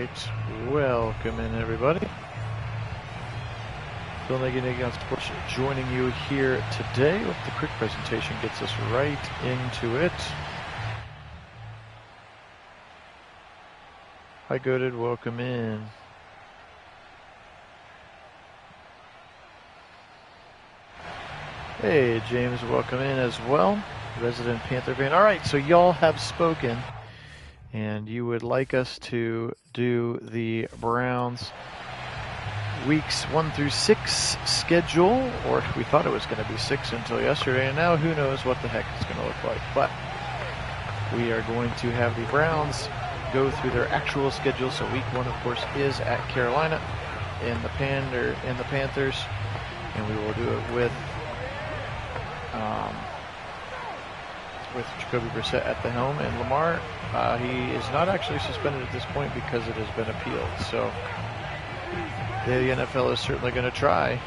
right, welcome in everybody. Phil Nagy, Sports, joining you here today with the quick presentation gets us right into it. Hi Goated, welcome in. Hey James, welcome in as well. Resident Panther fan. Alright, so y'all have spoken and you would like us to do the Browns weeks 1 through 6 schedule, or we thought it was going to be 6 until yesterday, and now who knows what the heck it's going to look like. But we are going to have the Browns go through their actual schedule. So week 1, of course, is at Carolina in the Panthers, and we will do it with Jacoby Brissett at the helm. And Lamar, he is not actually suspended at this point because it has been appealed. So the NFL is certainly going to try,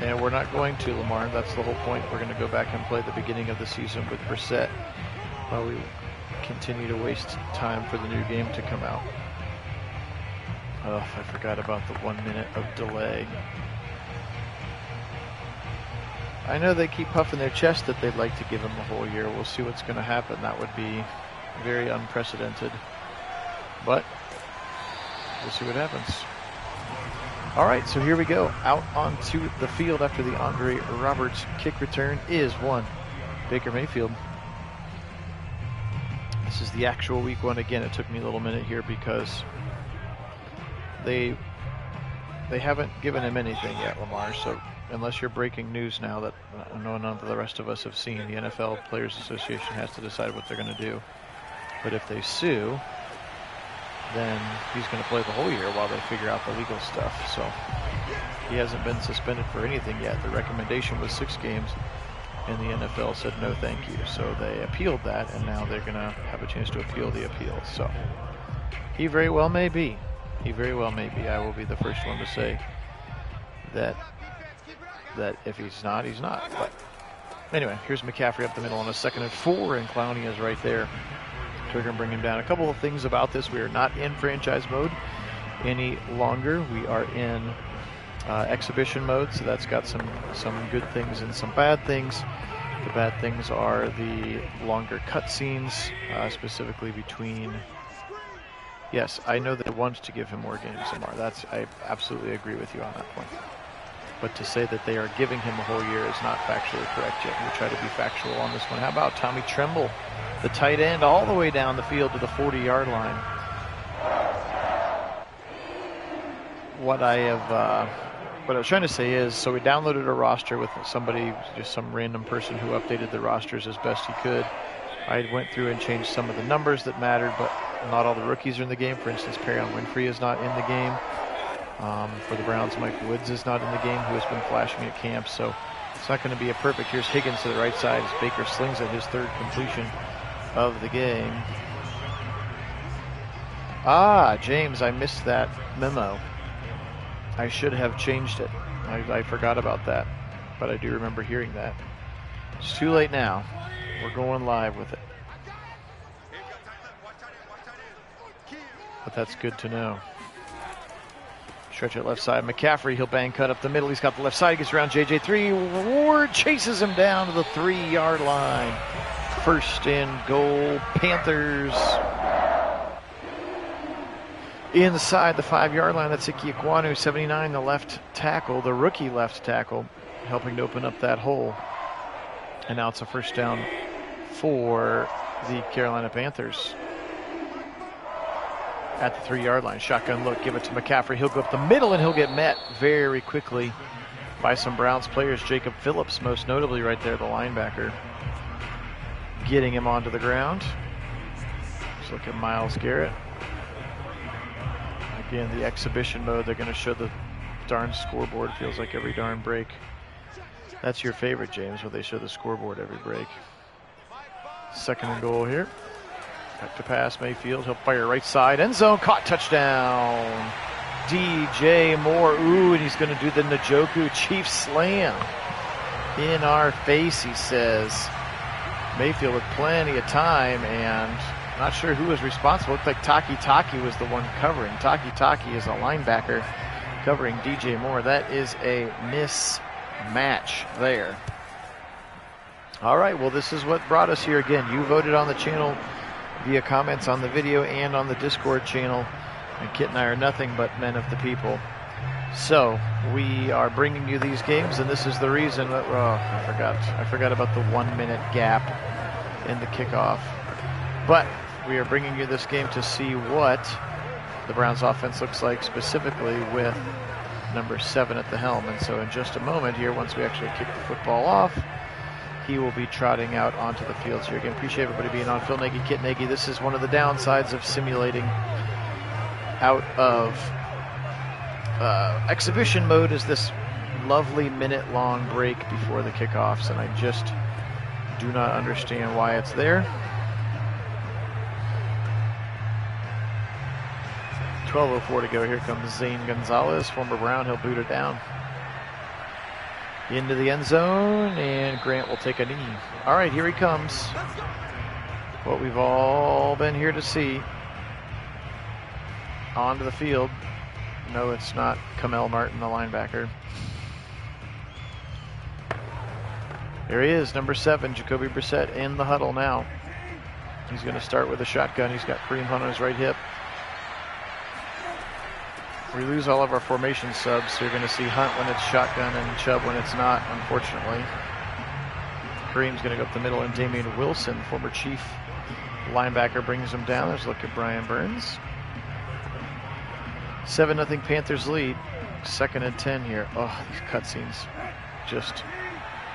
and we're not going to, Lamar. That's the whole point. We're going to go back and play the beginning of the season with Brissett while we continue to waste time for the new game to come out. Oh, I forgot about the 1 minute of delay. I know they keep puffing their chest that they'd like to give him a whole year. We'll see what's going to happen. That would be very unprecedented, but we'll see what happens. All right, so here we go. Out onto the field after the Andre Roberts kick return is one Baker Mayfield. This is the actual week 1. Again, it took me a little minute here because they haven't given him anything yet, Lamar. So unless you're breaking news now that none of the rest of us have seen, the NFL Players Association has to decide what they're going to do. But if they sue, then he's going to play the whole year while they figure out the legal stuff. So he hasn't been suspended for anything yet. The recommendation was 6 games, and the NFL said no thank you. So they appealed that, and now they're going to have a chance to appeal the appeal. So he very well may be. He very well may be. I will be the first one to say that if he's not, he's not. But anyway, here's McCaffrey up the middle on a 2nd and 4, and Clowney is right there. We're going to bring him down. A couple of things about this: we are not in franchise mode any longer. We are in exhibition mode, so that's got some good things and some bad things. The bad things are the longer cutscenes, specifically between. Yes, I know they want to give him more games, Lamar. I absolutely agree with you on that point. But to say that they are giving him a whole year is not factually correct yet. We'll try to be factual on this one. How about Tommy Tremble, the tight end, all the way down the field to the 40-yard line? What I was trying to say is, so we downloaded a roster with somebody, just some random person who updated the rosters as best he could. I went through and changed some of the numbers that mattered, but not all the rookies are in the game. For instance, Perrion Winfrey is not in the game. For the Browns, Mike Woods is not in the game, who has been flashing at camp, so it's not going to be a perfect. Here's Higgins to the right side as Baker slings at his 3rd completion of the game. James, I missed that memo. I should have changed it. I forgot about that, but I do remember hearing that. It's too late now. We're going live with it. But that's good to know. Stretch it left side. McCaffrey, he'll bang cut up the middle. He's got the left side. He gets around JJ3. Ward chases him down to the 3-yard line. 1st and goal. Panthers. Inside the 5-yard line. That's Ike Ekwonu, 79, the left tackle, the rookie left tackle, helping to open up that hole. And now it's a 1st down for the Carolina Panthers. At the 3-yard line. Shotgun look, give it to McCaffrey. He'll go up the middle and he'll get met very quickly by some Browns players. Jacob Phillips, most notably right there, the linebacker, getting him onto the ground. Let's look at Myles Garrett. Again, the exhibition mode, they're going to show the darn scoreboard. Feels like every darn break. That's your favorite, James, where they show the scoreboard every break. 2nd and goal here. Back to pass, Mayfield. He'll fire right side. End zone. Caught. Touchdown. DJ Moore. Ooh, and he's going to do the Njoku Chief Slam. In our face, he says. Mayfield with plenty of time, and Not sure who was responsible. Looked like Taki was the one covering. Taki is a linebacker covering DJ Moore. That is a mismatch there. All right, well, this is what brought us here again. You voted on the channel via comments on the video and on the Discord channel. And Kit and I are nothing but men of the people. So we are bringing you these games, and this is the reason that, I forgot about the 1 minute gap in the kickoff. But we are bringing you this game to see what the Browns offense looks like, specifically with number 7 at the helm. And so in just a moment here, once we actually kick the football off, he will be trotting out onto the field here. Again, appreciate everybody being on. Phil Nagy, Kit Nagy. This is one of the downsides of simulating out of exhibition mode, is this lovely minute-long break before the kickoffs, and I just do not understand why it's there. 12:04 to go. Here comes Zane Gonzalez, former Brown. He'll boot it down into the end zone, and Grant will take a knee. All right, here he comes. What we've all been here to see. Onto the field. No, it's not Kamel Martin, the linebacker. Here he is, number 7, Jacoby Brissett in the huddle now. He's going to start with a shotgun. He's got Kareem Hunt on his right hip. We lose all of our formation subs, so you're going to see Hunt when it's shotgun and Chubb when it's not, unfortunately. Kareem's going to go up the middle, and Damian Wilson, former Chief linebacker, brings him down. There's a look at Brian Burns. 7-0 Panthers lead. 2nd and 10 here. Oh, these cutscenes just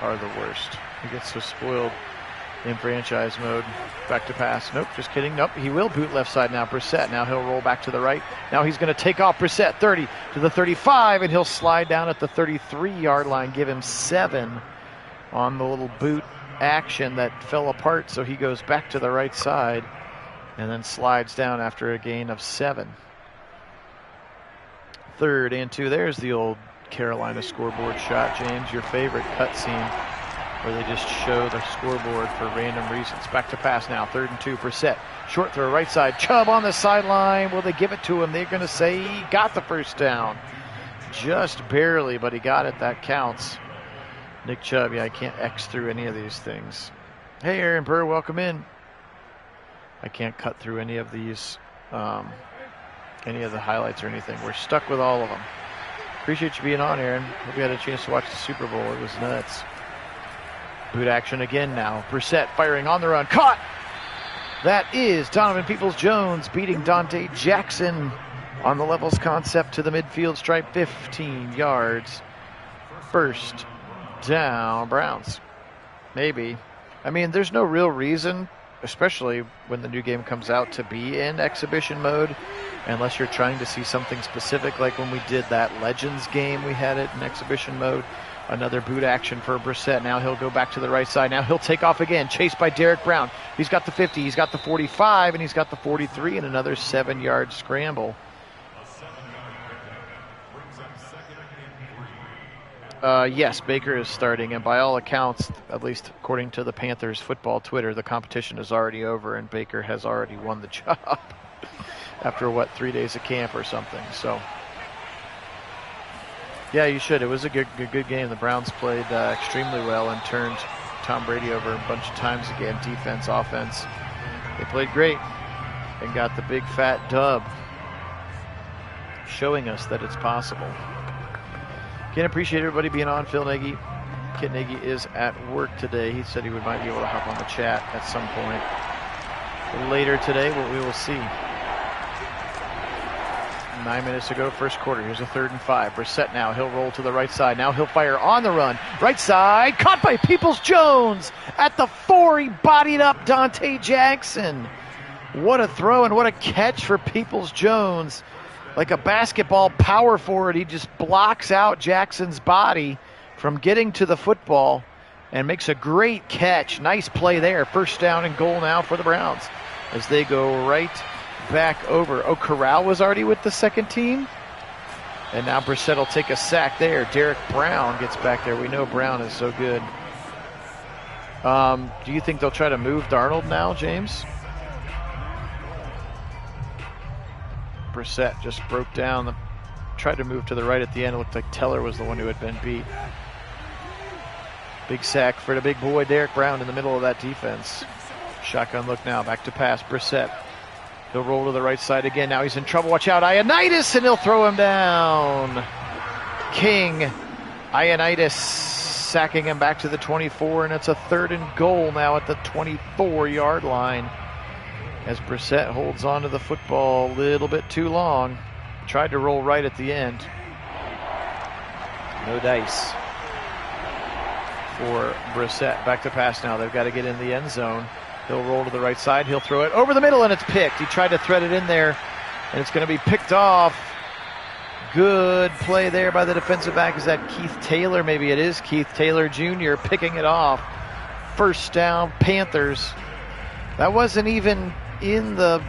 are the worst. He gets so spoiled in franchise mode. Back to pass. Nope, just kidding. Nope, he will boot left side now. Brissett. Now he'll roll back to the right. Now he's going to take off Brissett. 30 to the 35, and he'll slide down at the 33-yard line. Give him 7 on the little boot action that fell apart. So he goes back to the right side and then slides down after a gain of 7. 3rd and 2. There's the old Carolina scoreboard shot, James. Your favorite cutscene where they just show the scoreboard for random reasons. Back to pass now. 3rd and 2. Brissett. Short throw right side. Chubb on the sideline. Will they give it to him? They're going to say he got the first down. Just barely, but he got it. That counts. Nick Chubb. Yeah, I can't X through any of these things. Hey, Aaron Burr, welcome in. I can't cut through any of these, any of the highlights or anything. We're stuck with all of them. Appreciate you being on, Aaron. Hope you had a chance to watch the Super Bowl. It was nuts. Boot action again now. Brissett firing on the run. Caught! That is Donovan Peoples-Jones beating Dante Jackson on the levels concept to the midfield stripe. 15 yards. First down, Browns. Maybe. I mean, there's no real reason, especially when the new game comes out, to be in exhibition mode, unless you're trying to see something specific, like when we did that Legends game, we had it in exhibition mode. Another boot action for Brissett. Now he'll go back to the right side. Now he'll take off again, chased by Derek Brown. He's got the 50, he's got the 45, and he's got the 43, and another 7-yard scramble. Yes, Baker is starting, and by all accounts, at least according to the Panthers football Twitter, the competition is already over, and Baker has already won the job after, 3 days of camp or something. So, yeah, you should. It was a good game. The Browns played extremely well and turned Tom Brady over a bunch of times again, defense, offense. They played great and got the big fat dub, showing us that it's possible. Can't appreciate everybody being on. Phil Nagy, Kit Nagy is at work today. He said he might be able to hop on the chat at some point later today, but we will see. 9 minutes to go, first quarter. Here's a 3rd and 5. Brissett now. He'll roll to the right side. Now he'll fire on the run. Right side. Caught by Peoples-Jones at the 4. He bodied up Dante Jackson. What a throw and what a catch for Peoples-Jones. Like a basketball power forward, he just blocks out Jackson's body from getting to the football and makes a great catch. Nice play there. First down and goal now for the Browns as they go right back over. Oh, Corral was already with the second team. And now Brissett will take a sack there. Derek Brown gets back there. We know Brown is so good. Do you think they'll try to move Darnold now, James? Brissett just broke down, tried to move to the right at the end. It looked like Teller was the one who had been beat. Big sack for the big boy, Derek Brown, in the middle of that defense. Shotgun look now, back to pass, Brissett. He'll roll to the right side again. Now he's in trouble. Watch out, Ioannidis, and he'll throw him down. King Ioannidis sacking him back to the 24, and it's a 3rd and goal now at the 24-yard line. As Brissett holds on to the football a little bit too long. Tried to roll right at the end. No dice for Brissett. Back to pass now. They've got to get in the end zone. He'll roll to the right side. He'll throw it over the middle, and it's picked. He tried to thread it in there, and it's going to be picked off. Good play there by the defensive back. Is that Keith Taylor? Maybe it is Keith Taylor Jr. picking it off. First down, Panthers. That wasn't even in the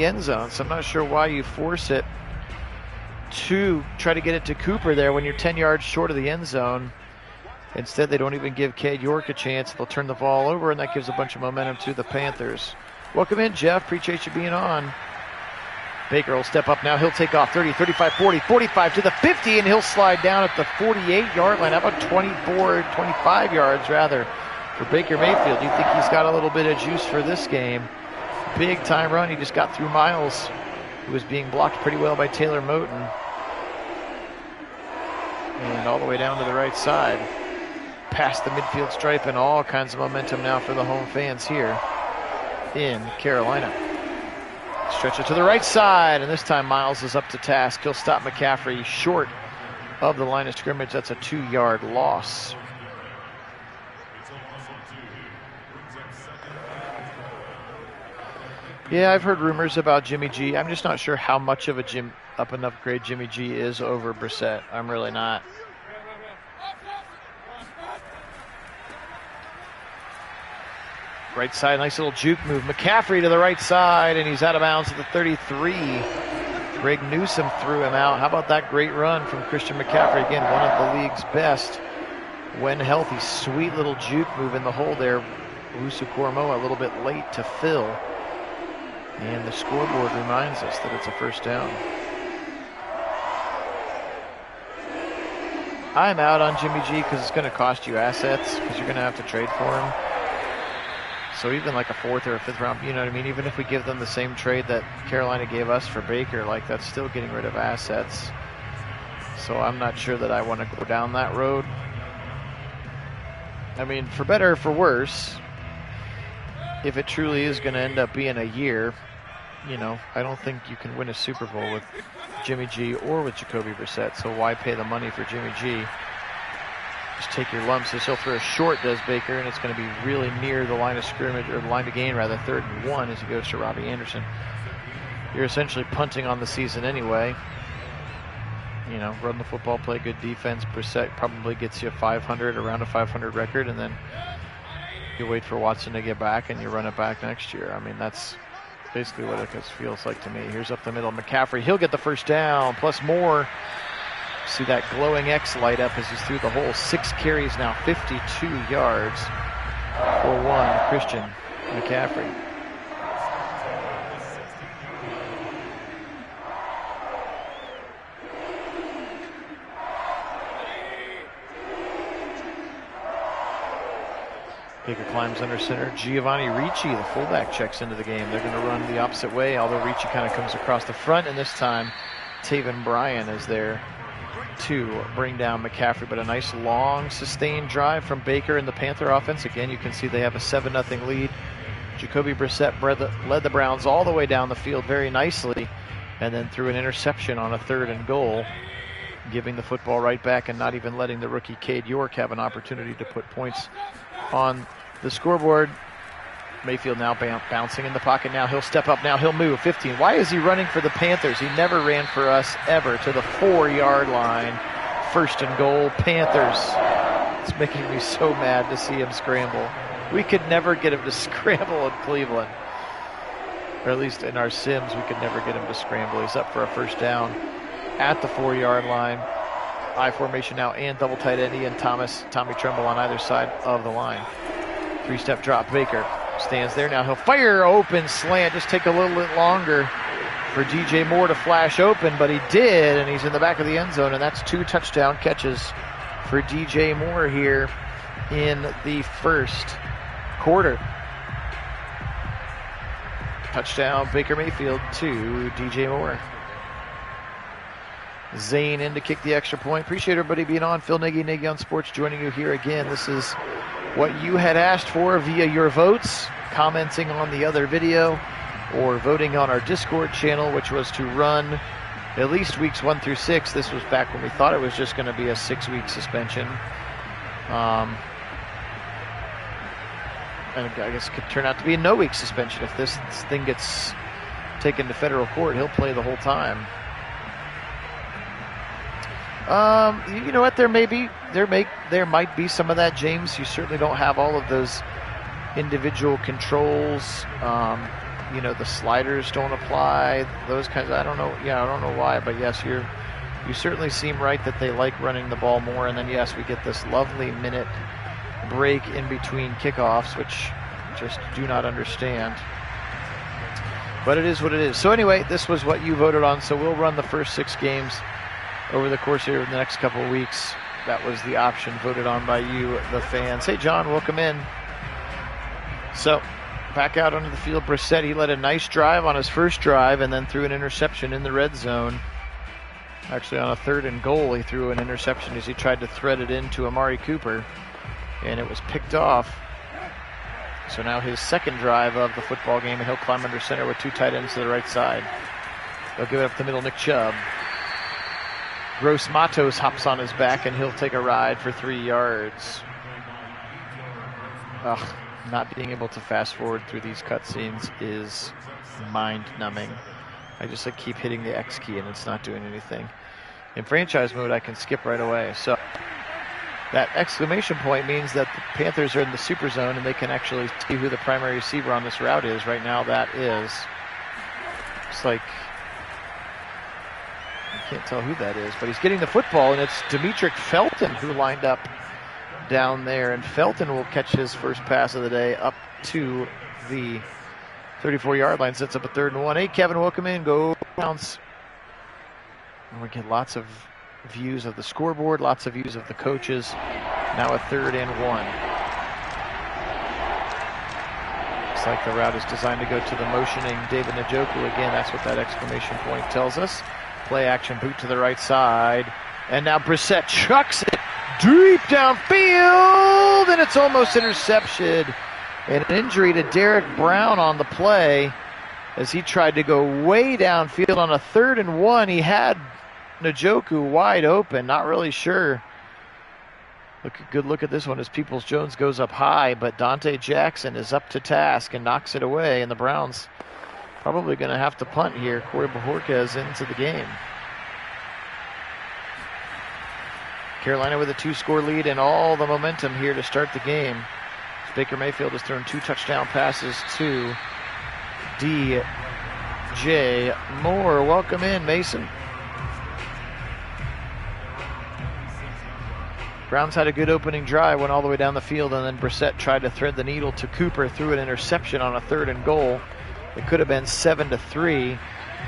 end zone, so I'm not sure why you force it to try to get it to Cooper there when you're 10 yards short of the end zone. Instead, they don't even give Cade York a chance. They'll turn the ball over, and that gives a bunch of momentum to the Panthers. Welcome in, Jeff. Appreciate you being on. Baker will step up now. He'll take off 30, 35, 40, 45 to the 50, and he'll slide down at the 48-yard line. How about 24, 25 yards, rather, for Baker Mayfield? Do you think he's got a little bit of juice for this game? Big time run. He just got through Miles, who was being blocked pretty well by Taylor Moton. And all the way down to the right side. Past the midfield stripe, and all kinds of momentum now for the home fans here in Carolina. Stretch it to the right side, and this time Miles is up to task. He'll stop McCaffrey short of the line of scrimmage. That's a 2-yard loss. Yeah, I've heard rumors about Jimmy G. I'm just not sure how much of a up and upgrade Jimmy G is over Brissett. I'm really not. Right side, nice little juke move. McCaffrey to the right side, and he's out of bounds at the 33. Greg Newsome threw him out. How about that great run from Christian McCaffrey? Again, one of the league's best when healthy. Sweet little juke move in the hole there. Owusu Koromoa a little bit late to fill. And the scoreboard reminds us that it's a first down. I'm out on Jimmy G because it's going to cost you assets because you're going to have to trade for him. So even like a 4th or a 5th round, you know what I mean? Even if we give them the same trade that Carolina gave us for Baker, like that's still getting rid of assets. So I'm not sure that I want to go down that road. I mean, for better or for worse, if it truly is going to end up being a year, you know, I don't think you can win a Super Bowl with Jimmy G or with Jacoby Brissett. So why pay the money for Jimmy G? Just take your lumps. He'll throw a short, does Baker, and it's going to be really near the line of scrimmage, or the line of gain rather, 3rd and 1 as he goes to Robbie Anderson. You're essentially punting on the season anyway. You know, run the football, play good defense. Brissett probably gets you a 500, around a 500 record, and then you wait for Watson to get back and you run it back next year. I mean, that's basically what it feels like to me. Here's up the middle, McCaffrey. He'll get the first down, plus more. See that glowing X light up as he's through the hole. 6 carries now, 52 yards for one, Christian McCaffrey. Baker climbs under center. Giovanni Ricci, the fullback, checks into the game. They're going to run the opposite way, although Ricci kind of comes across the front, and this time Taven Bryan is there to bring down McCaffrey. But a nice long sustained drive from Baker and the Panther offense. Again, you can see they have a 7-0 lead. Jacoby Brissett led the Browns all the way down the field very nicely, and then threw an interception on a 3rd and goal, giving the football right back and not even letting the rookie Cade York have an opportunity to put points on the scoreboard. Mayfield now bouncing in the pocket. Now he'll step up. Now he'll move. 15. Why is he running for the Panthers? He never ran for us ever. To the 4-yard line. 1st and goal, Panthers. It's making me so mad to see him scramble. We could never get him to scramble in Cleveland. Or at least in our sims, we could never get him to scramble. He's up for a first down at the 4-yard line. I formation now, and double tight end Ian Thomas, Tommy Tremble on either side of the line. 3-step drop. Baker Stands there. Now he'll fire open slant. Just take a little bit longer for DJ Moore to flash open, but he did, and he's in the back of the end zone, and that's 2 touchdown catches for DJ Moore here in the first quarter. Touchdown, Baker Mayfield to DJ Moore. Zane in to kick the extra point. Appreciate everybody being on. Phil Nagy, Nagy on Sports, joining you here again. This is what you had asked for via your votes, commenting on the other video, or voting on our Discord channel, which was to run at least weeks 1 through 6. This was back when we thought it was just going to be a 6-week suspension. And I guess it could turn out to be a no-week suspension. If this thing gets taken to federal court, he'll play the whole time. You know what? There might be some of that, James. You certainly don't have all of those individual controls. The sliders don't apply. Those kinds of, I don't know. Yeah, I don't know why, but yes, you certainly seem right that they like running the ball more. And then yes, we get this lovely minute break in between kickoffs, which just do not understand. But it is what it is. So anyway, this was what you voted on. So we'll run the first 6 games over the course here in the next couple of weeks. That was the option voted on by you, the fans. Hey, John, welcome in. So back out onto the field, Brissett. He led a nice drive on his first drive and then threw an interception in the red zone. Actually, on a 3rd and goal, he threw an interception as he tried to thread it into Amari Cooper, and it was picked off. So now his second drive of the football game, and he'll climb under center with 2 tight ends to the right side. They'll give it up the middle, Nick Chubb. Gross Matos hops on his back, and he'll take a ride for 3 yards. Not being able to fast forward through these cutscenes is mind-numbing. I just keep hitting the X key, and it's not doing anything. In franchise mode, I can skip right away. So that exclamation point means that the Panthers are in the super zone, and they can actually see who the primary receiver on this route is. Right now, that is, it's like, I can't tell who that is, but he's getting the football, and it's Demetric Felton who lined up down there, and Felton will catch his first pass of the day up to the 34-yard line. Sets up a 3rd and 1. Hey, Kevin, welcome in. Go Browns. And we get lots of views of the scoreboard, lots of views of the coaches. Now a 3rd and 1. Looks like the route is designed to go to the motioning David Njoku again. That's what that exclamation point tells us. Play action boot to the right side. And now Brissett chucks it deep downfield, and it's almost intercepted. And an injury to Derek Brown on the play as he tried to go way downfield on a 3rd and 1. He had Njoku wide open, not really sure. Good look at this one as Peoples-Jones goes up high, but Dante Jackson is up to task and knocks it away, and the Browns probably going to have to punt here. Corey Bajorquez into the game. Carolina with a 2-score lead and all the momentum here to start the game. Baker Mayfield has thrown 2 touchdown passes to DJ Moore. Welcome in, Mason. Browns had a good opening drive, went all the way down the field, and then Brissett tried to thread the needle to Cooper, threw an interception on a 3rd and goal. It could have been 7-3,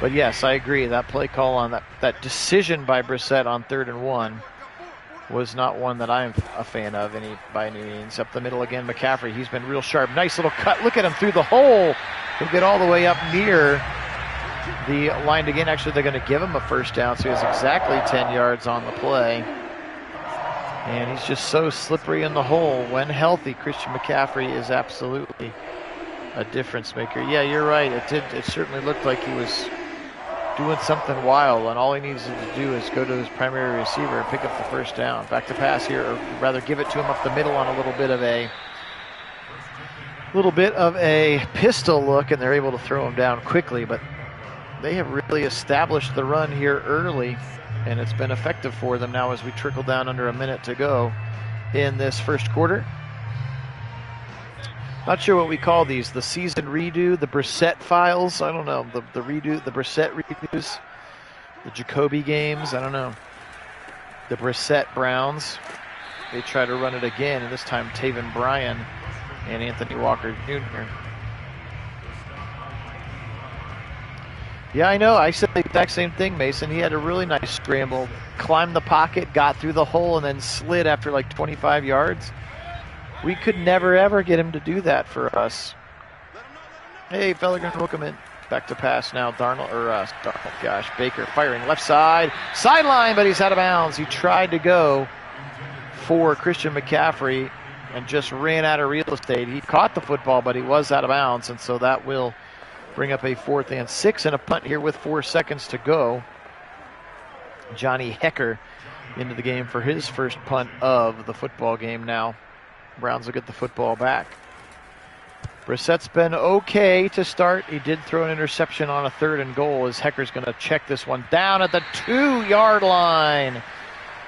but yes, I agree. That play call on that decision by Brissett on 3rd and 1 was not one that I'm a fan of by any means. Up the middle again, McCaffrey. He's been real sharp. Nice little cut. Look at him through the hole. He'll get all the way up near the line again. Actually, they're going to give him a first down, so he has exactly 10 yards on the play. And he's just so slippery in the hole. When healthy, Christian McCaffrey is absolutely a difference maker. Yeah, you're right. It certainly looked like he was doing something wild, and all he needs to do is go to his primary receiver and pick up the first down. Back to pass here, or rather give it to him up the middle on a little bit of a pistol look, and they're able to throw him down quickly. But they have really established the run here early, and it's been effective for them now as we trickle down under a minute to go in this first quarter. Not sure what we call these. The season redo, the Brissett files. I don't know. The redo, the Brissett redos, the Jacoby games. I don't know. The Brissett Browns. They try to run it again, and this time Taven Bryan and Anthony Walker Jr. Yeah, I know. I said the exact same thing, Mason. He had a really nice scramble, climbed the pocket, got through the hole, and then slid after like 25 yards. We could never, ever get him to do that for us. Hey, Fellinger, welcome in. Back to pass now. Baker firing left side. Sideline, but he's out of bounds. He tried to go for Christian McCaffrey and just ran out of real estate. He caught the football, but he was out of bounds, and so that will bring up a 4th and 6 and a punt here with 4 seconds to go. Johnny Hecker into the game for his first punt of the football game now. Browns will get the football back. Brissett's been okay to start. He did throw an interception on a 3rd and goal as Hecker's going to check this one down at the 2-yard line.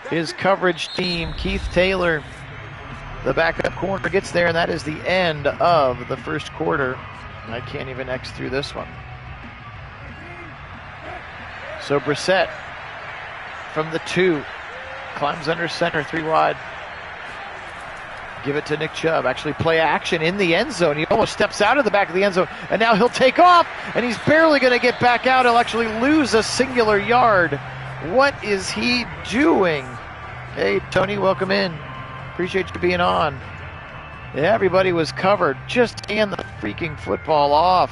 His coverage team, Keith Taylor, the backup corner, gets there, and that is the end of the first quarter. I can't even X through this one. So Brissett from the 2, climbs under center, 3 wide. Give it to Nick Chubb. Actually play action in the end zone. He almost steps out of the back of the end zone, and now he'll take off, and he's barely going to get back out. He'll actually lose a singular yard. What is he doing? Hey, Tony, welcome in. Appreciate you being on. Yeah, everybody was covered. Just hand the freaking football off.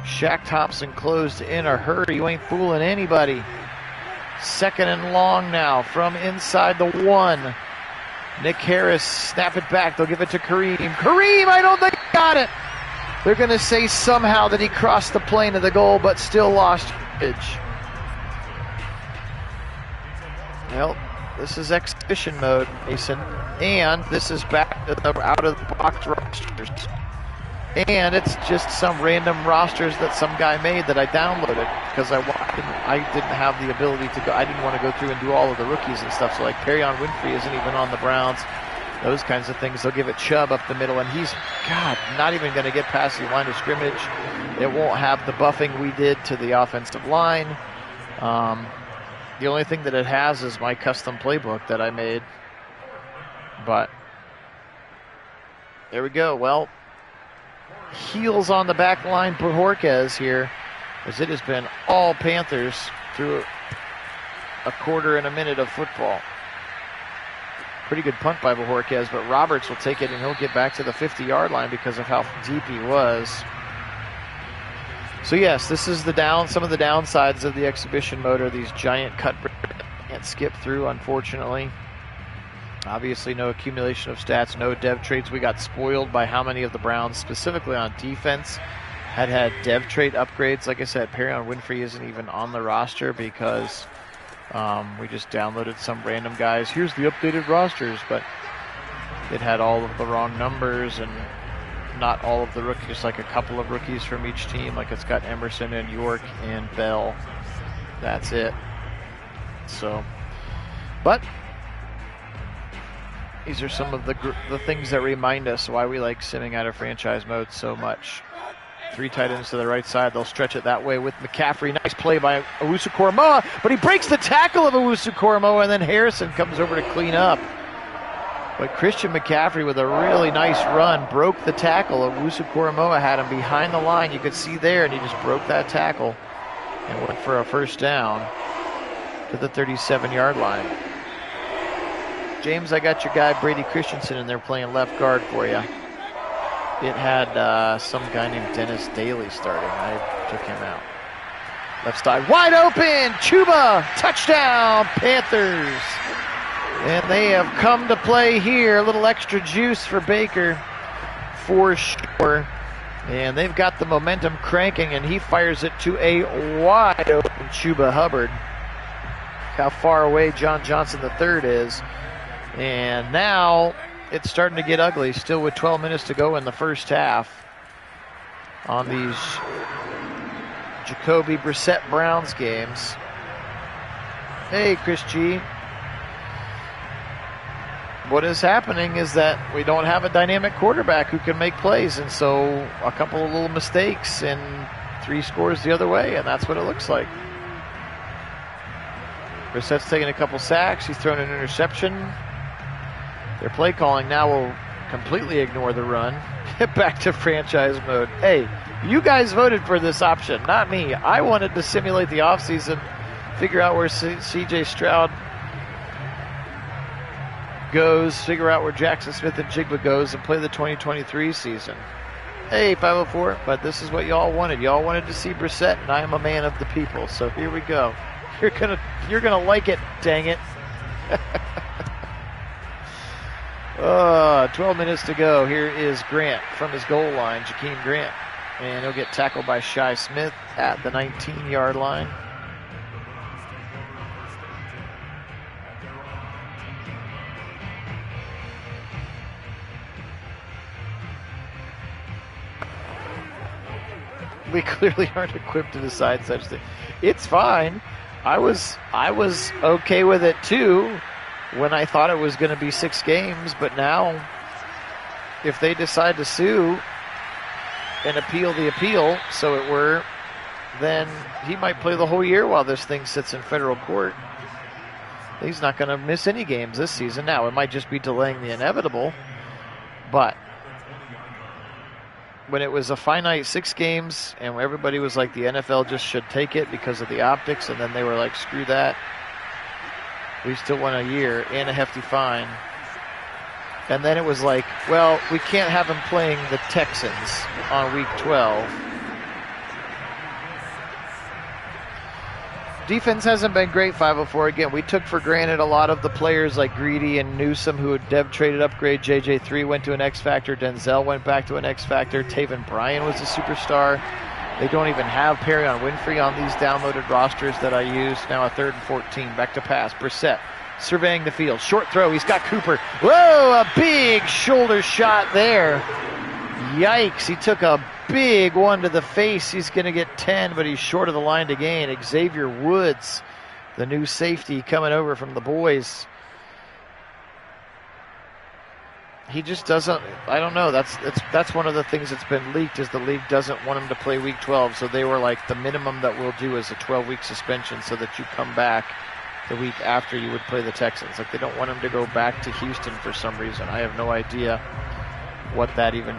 Shaq Thompson closed in a hurry. You ain't fooling anybody. 2nd and long now from inside the 1. Nick Harris, snap it back. They'll give it to Kareem. Kareem, I don't think he got it. They're going to say somehow that he crossed the plane of the goal, but still lost yardage. Well, this is exhibition mode, Mason. And this is back to the out-of-the-box rosters. And it's just some random rosters that some guy made that I downloaded because I didn't have the ability to go. I didn't want to go through and do all of the rookies and stuff. So like Perion Winfrey isn't even on the Browns. Those kinds of things. They'll give it Chubb up the middle, and he's, God, not even going to get past the line of scrimmage. It won't have the buffing we did to the offensive line. The only thing that it has is my custom playbook that I made. But there we go. Well, heels on the back line for Jorquez here, as it has been all Panthers through a quarter and a minute of football. Pretty good punt by Jorquez, but Roberts will take it and he'll get back to the 50-yard line because of how deep he was. So yes, this is some of the downsides of the exhibition mode are these giant cut breaks that can't skip through, unfortunately. Obviously no accumulation of stats, no dev traits. We got spoiled by how many of the Browns, specifically on defense, had dev trait upgrades. Like I said, Perion Winfrey isn't even on the roster because we just downloaded some random guys. Here's the updated rosters, but it had all of the wrong numbers and not all of the rookies, like a couple of rookies from each team. Like it's got Emerson and York and Bell. That's it. So, but these are some of the things that remind us why we like simming out of franchise mode so much. 3 tight ends to the right side. They'll stretch it that way with McCaffrey. Nice play by Owusu-Koramoah, but he breaks the tackle of Owusu-Koramoah, and then Harrison comes over to clean up. But Christian McCaffrey with a really nice run broke the tackle. Owusu-Koramoah had him behind the line. You could see there, and he just broke that tackle and went for a first down to the 37-yard line. James, I got your guy Brady Christensen in there playing left guard for you. It had some guy named Dennis Daly starting. I took him out. Left side, wide open! Chuba! Touchdown, Panthers! And they have come to play here. A little extra juice for Baker, for sure. And they've got the momentum cranking, and he fires it to a wide open Chuba Hubbard. How far away John Johnson III is. And now it's starting to get ugly, still with 12 minutes to go in the first half on these Jacoby Brissett Browns games. Hey, Chris G. What is happening is that we don't have a dynamic quarterback who can make plays, and so a couple of little mistakes and 3 scores the other way, and that's what it looks like. Brissett's taking a couple sacks. He's thrown an interception. Their play calling now will completely ignore the run, get back to franchise mode. Hey, you guys voted for this option, not me. I wanted to simulate the offseason, figure out where C.J. Stroud goes, figure out where Jackson Smith and Jigba goes, and play the 2023 season. Hey, 504, but this is what y'all wanted. Y'all wanted to see Brissett, and I am a man of the people, so here we go. You're gonna like it, dang it. 12 minutes to go. Here is Grant from his goal line, Jakeem Grant. And he'll get tackled by Shi Smith at the 19-yard line. We clearly aren't equipped to decide such things. It's fine. I was okay with it too when I thought it was going to be 6 games, but now if they decide to sue and appeal the appeal, so it were, then he might play the whole year while this thing sits in federal court. He's not going to miss any games this season. Now, it might just be delaying the inevitable, but when it was a finite 6 games and everybody was like the NFL just should take it because of the optics, and then they were like, screw that, we still won a year and a hefty fine. And then it was like, well, we can't have him playing the Texans on week 12. Defense hasn't been great, 504. Again, we took for granted a lot of the players like Greedy and Newsome, who had dev traded upgrade. JJ3 went to an X Factor. Denzel went back to an X Factor. Taven Bryan was a superstar. They don't even have Perrion Winfrey on these downloaded rosters that I use. Now a 3rd and 14. Back to pass. Brissett surveying the field. Short throw. He's got Cooper. Whoa, a big shoulder shot there. Yikes. He took a big one to the face. He's going to get 10, but he's short of the line to gain. Xavier Woods, the new safety coming over from the boys. He just doesn't, I don't know. That's one of the things that's been leaked, is the league doesn't want him to play week 12. So they were like, the minimum that we'll do is a 12-week suspension so that you come back the week after you would play the Texans. Like, they don't want him to go back to Houston for some reason. I have no idea what that even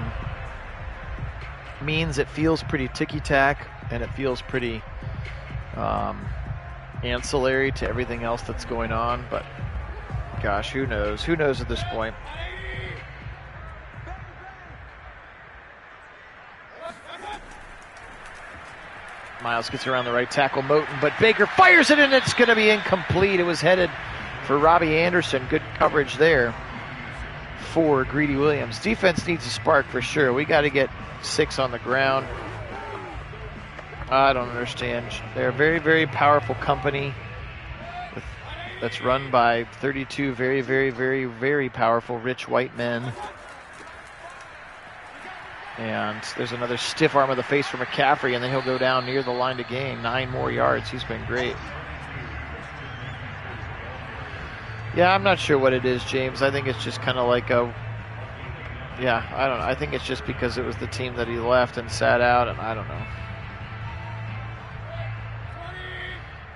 means. It feels pretty ticky-tack, and it feels pretty ancillary to everything else that's going on. But gosh, who knows? Who knows at this point? Miles gets around the right tackle, Moten, but Baker fires it, and it's going to be incomplete. It was headed for Robbie Anderson. Good coverage there for Greedy Williams. Defense needs a spark for sure. We got to get 6 on the ground. I don't understand. They're a very, very powerful company that's run by 32 very, very, very, very powerful rich white men. And there's another stiff arm of the face for McCaffrey, and then he'll go down near the line to gain 9 more yards. He's been great. Yeah, I'm not sure what it is, James. I think it's just kind of like a, yeah, I don't know. I think it's just because it was the team that he left and sat out, and I don't know.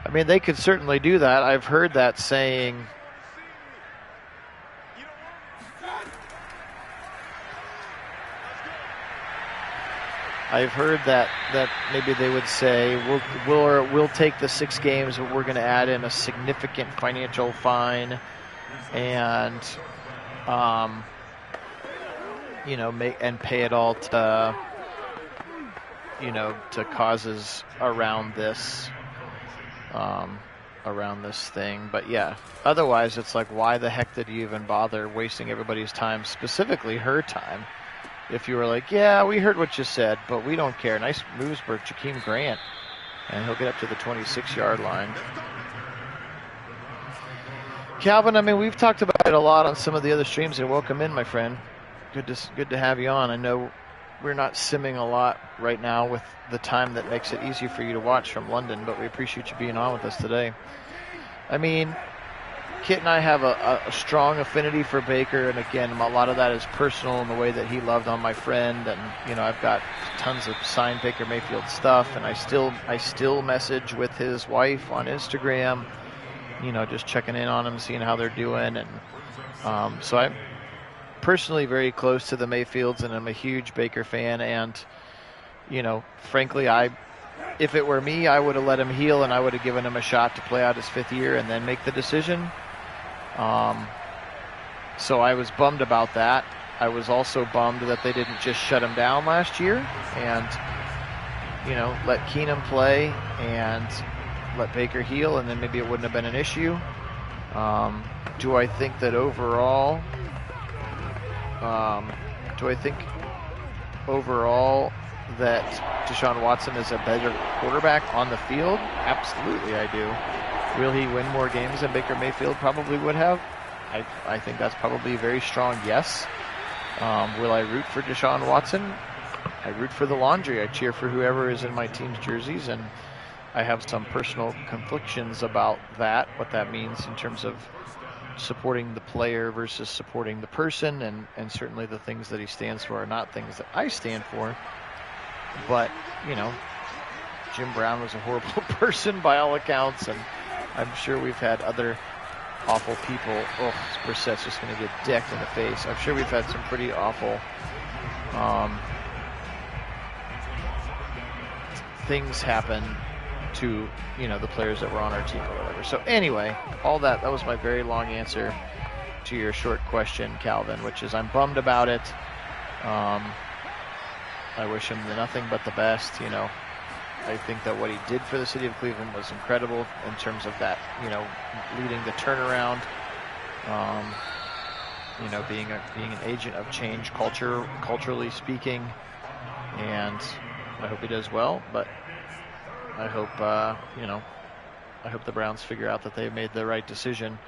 I mean, they could certainly do that. I've heard that saying. I've heard that maybe they would say we'll take the 6 games, but we're going to add in a significant financial fine, and pay it all to to causes around this thing. But yeah, otherwise it's like, why the heck did you even bother wasting everybody's time, specifically her time? If you were like, yeah, we heard what you said, but we don't care. Nice moves for Jakeem Grant. And he'll get up to the 26-yard line. Calvin, I mean, we've talked about it a lot on some of the other streams, and welcome in, my friend. Good to have you on. I know we're not simming a lot right now with the time that makes it easy for you to watch from London, but we appreciate you being on with us today. I mean, Kit and I have a strong affinity for Baker, and again, a lot of that is personal in the way that he loved on my friend, and I've got tons of signed Baker Mayfield stuff, and I still message with his wife on Instagram, just checking in on them, seeing how they're doing, and so personally very close to the Mayfields, and I'm a huge Baker fan. And, you know, frankly, if it were me, I would have let him heal, and I would have given him a shot to play out his 5th year and then make the decision. So I was bummed about that. I was also bummed that they didn't just shut him down last year and, you know, let Keenum play and let Baker heal, and then maybe it wouldn't have been an issue. Do I think that overall that Deshaun Watson is a better quarterback on the field? Absolutely, I do. Will he win more games than Baker Mayfield probably would have? I think that's probably a very strong yes. Will I root for Deshaun Watson? I root for the laundry. I cheer for whoever is in my team's jerseys, and I have some personal conflictions about that, what that means in terms of supporting the player versus supporting the person, and certainly the things that he stands for are not things that I stand for. But, you know, Jim Brown was a horrible person by all accounts, and I'm sure we've had other awful people. Oh, Brissett's just going to get decked in the face. I'm sure we've had some pretty awful things happen to, you know, the players that were on our team or whatever. So anyway, all that was my very long answer to your short question, Calvin, which is I'm bummed about it. I wish him nothing but the best. You know, I think that what he did for the city of Cleveland was incredible in terms of that, you know, leading the turnaround, you know, being an agent of change culturally speaking, and I hope he does well, but I hope, you know, I hope the Browns figure out that they made the right decision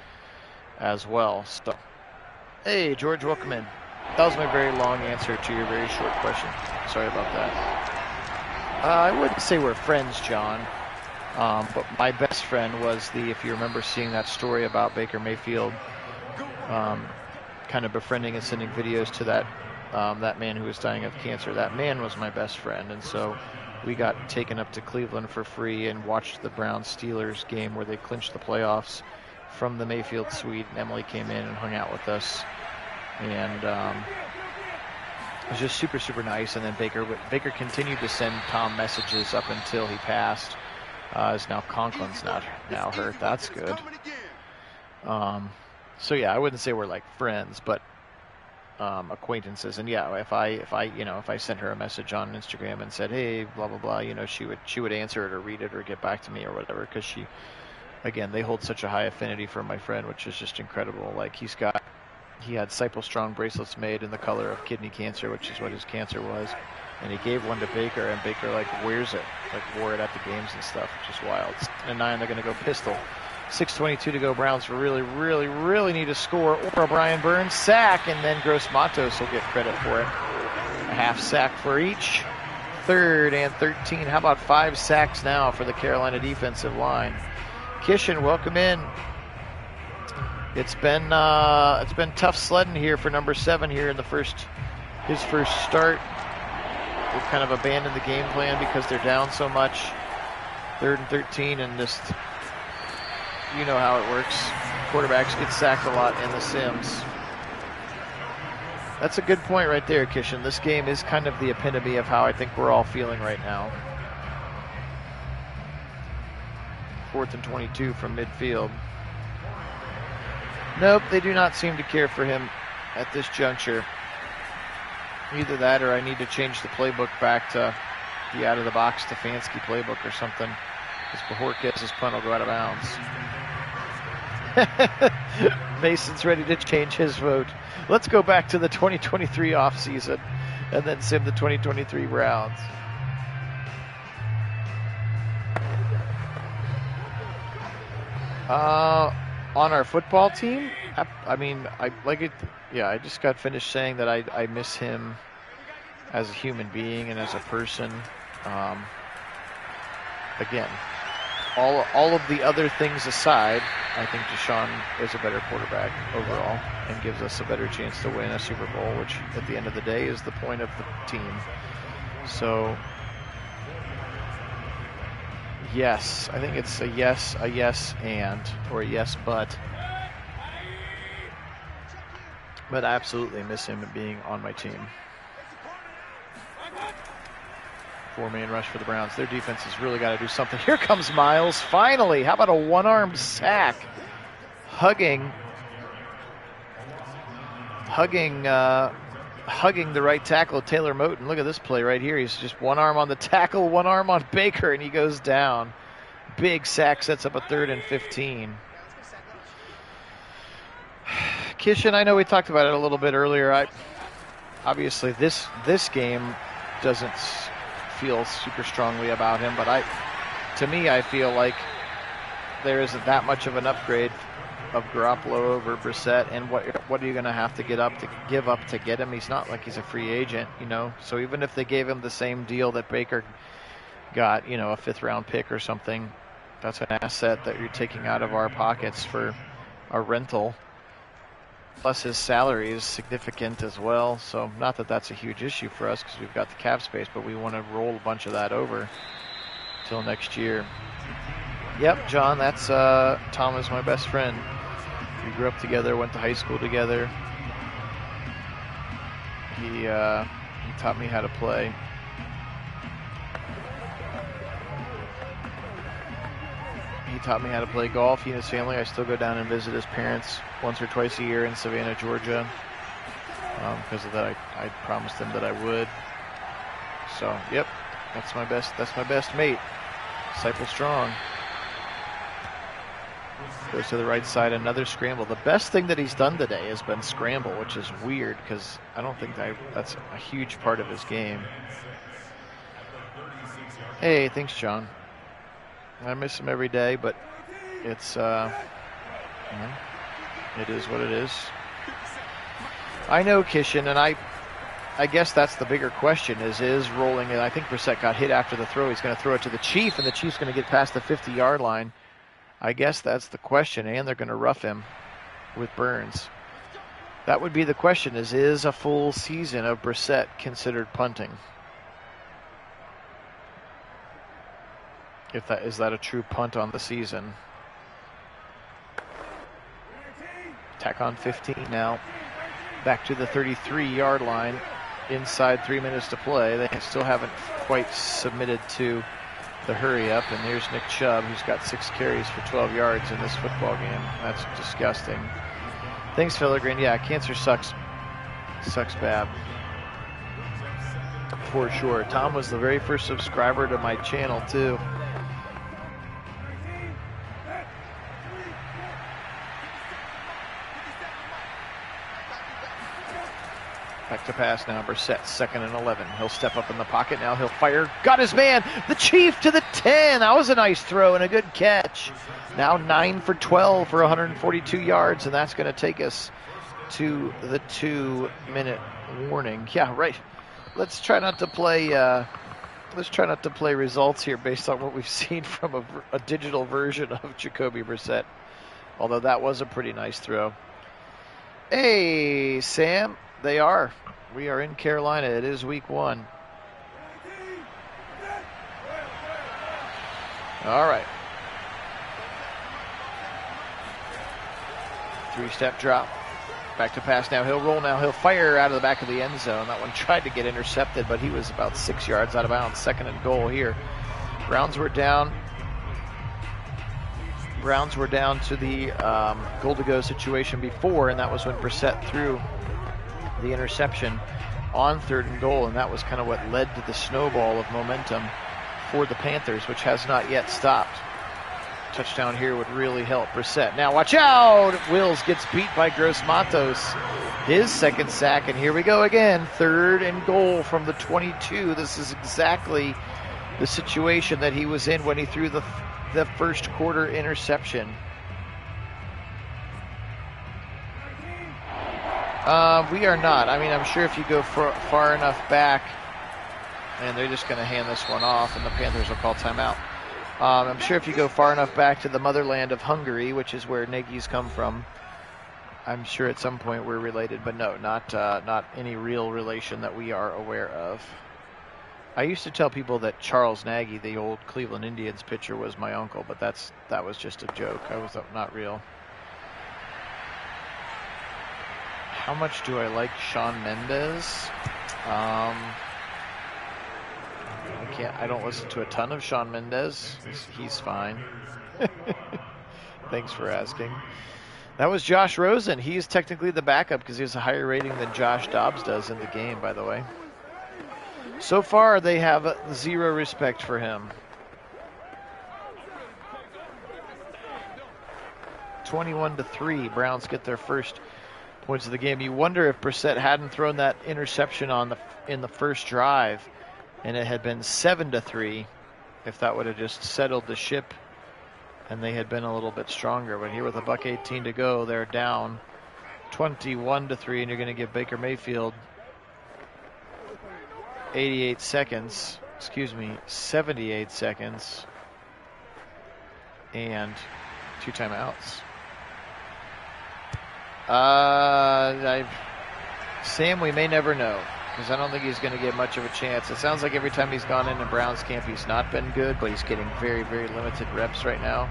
as well. So, hey, George, welcome in. That was my very long answer to your very short question. Sorry about that. I wouldn't say we're friends, John, but my best friend was if you remember seeing that story about Baker Mayfield, kind of befriending and sending videos to that man who was dying of cancer. That man was my best friend, and so we got taken up to Cleveland for free and watched the Browns-Steelers game where they clinched the playoffs from the Mayfield suite. And Emily came in and hung out with us, and it was just super, super nice. And then Baker continued to send Tom messages up until he passed. As now Conklin's now hurt. That's good. So yeah, I wouldn't say we're like friends, but acquaintances. And yeah, if I sent her a message on Instagram and said, hey, blah blah blah, you know, she would answer it or read it or get back to me or whatever, because they hold such a high affinity for my friend, which is just incredible. Like he had Cyple Strong bracelets made in the color of kidney cancer, which is what his cancer was, and he gave one to Baker, and Baker like wears it, like wore it at the games and stuff, which is wild. 9, they're going to go pistol. 6:22 to go. Browns really, really, really need to score, or Brian Burns sack, and then Gross Matos will get credit for it. A half sack for each. 3rd and 13. How about 5 sacks now for the Carolina defensive line? Kishin, welcome in. It's been tough sledding here for number 7 here in his first start. They've kind of abandoned the game plan because they're down so much. 3rd and 13, and just, you know how it works. Quarterbacks get sacked a lot in the Sims. That's a good point right there, Kishin. This game is kind of the epitome of how I think we're all feeling right now. 4th and 22 from midfield. Nope, they do not seem to care for him at this juncture. Either that, or I need to change the playbook back to the out-of-the-box Stefanski playbook or something, because Bajorquez's punt will go out of bounds. Mason's ready to change his vote. Let's go back to the 2023 offseason and then sim the 2023 Browns. On our football team, I mean, I like it. Yeah, I just got finished saying that I miss him as a human being and as a person. Again, all of the other things aside, I think Deshaun is a better quarterback overall and gives us a better chance to win a Super Bowl, which at the end of the day is the point of the team. So, yes, I think it's a yes, or a yes, but. But I absolutely miss him being on my team. 4-man rush for the Browns. Their defense has really got to do something. Here comes Miles, finally. How about a one-armed sack? Hugging the right tackle, Taylor Moton. Look at this play right here. He's just one arm on the tackle, one arm on Baker, and he goes down. Big sack sets up a 3rd and 15. Kishin, I know we talked about it a little bit earlier. Obviously this game doesn't feel super strongly about him, but to me, I feel like there isn't that much of an upgrade of Garoppolo over Brissett, and what are you going to have to give up to get him? He's not like he's a free agent, you know. So even if they gave him the same deal that Baker got, you know, a 5th round pick or something, that's an asset that you're taking out of our pockets for a rental. Plus his salary is significant as well. So not that that's a huge issue for us because we've got the cap space, but we want to roll a bunch of that over till next year. Yep, John, that's Tom is my best friend. We grew up together, went to high school together. He taught me how to play. He taught me how to play golf. He and his family, I still go down and visit his parents once or twice a year in Savannah, Georgia. Because of that, I promised him that I would. So, yep, that's my best mate. Disciple Strong. Goes to the right side, another scramble. The best thing that he's done today has been scramble, which is weird because I don't think that's a huge part of his game. Hey, thanks, John. I miss him every day, but it's, you know, it is what it is. I know, Kishin, and I guess that's the bigger question is rolling it. I think Brissett got hit after the throw. He's going to throw it to the Chief, and the Chief's going to get past the 50-yard line. I guess that's the question, and they're going to rough him with Burns. That would be the question, is a full season of Brissett considered punting? Is that a true punt on the season? Tack on 15 now. Back to the 33-yard line. Inside 3 minutes to play. They still haven't quite submitted to the hurry up. And here's Nick Chubb, who's got 6 carries for 12 yards in this football game. That's disgusting. Thanks, Filigreen. Yeah, cancer sucks. Sucks bad. For sure. Tom was the very first subscriber to my channel, too. Back to pass now. Brissett, 2nd and 11. He'll step up in the pocket. Now he'll fire. Got his man. The Chief to the 10. That was a nice throw and a good catch. Now 9 for 12 for 142 yards, and that's going to take us to the 2-minute warning. Yeah, right. Let's try not to play. Let's try not to play results here based on what we've seen from a digital version of Jacoby Brissett. Although that was a pretty nice throw. Hey, Sam. They are. We are in Carolina. It is week 1. All right. 3-step drop. Back to pass now. He'll roll now. He'll fire out of the back of the end zone. That one tried to get intercepted, but he was about 6 yards out of bounds. 2nd and goal here. Browns were down. Browns were down to the goal-to-go situation before, and that was when Brissett threw the interception on 3rd and goal, and that was kind of what led to the snowball of momentum for the Panthers, which has not yet stopped. Touchdown here would really help Brissett. Now watch out! Wills gets beat by Gross Matos. His 2nd sack, and here we go again. 3rd and goal from the 22. This is exactly the situation that he was in when he threw the first quarter interception. We are not. I mean, I'm sure if you go far enough back, and they're just going to hand this one off, and the Panthers will call timeout. I'm sure if you go far enough back to the motherland of Hungary, which is where Nagy's come from, I'm sure at some point we're related, but no, not any real relation that we are aware of. I used to tell people that Charles Nagy, the old Cleveland Indians pitcher, was my uncle, but that was just a joke. I was not real. How much do I like Shawn Mendes? I don't listen to a ton of Shawn Mendes. He's fine. Thanks for asking. That was Josh Rosen. He's technically the backup because he has a higher rating than Josh Dobbs does in the game, by the way. So far, they have zero respect for him. 21-3, Browns get their first points of the game. You wonder if Brissett hadn't thrown that interception in the first drive, and it had been 7-3, if that would have just settled the ship and they had been a little bit stronger. But here with $1:18 to go, they're down 21-3, and you're going to give Baker Mayfield 78 seconds, and 2 timeouts. Sam, we may never know, because I don't think he's going to get much of a chance. It sounds like every time he's gone into Browns camp, he's not been good, but he's getting very, very limited reps right now.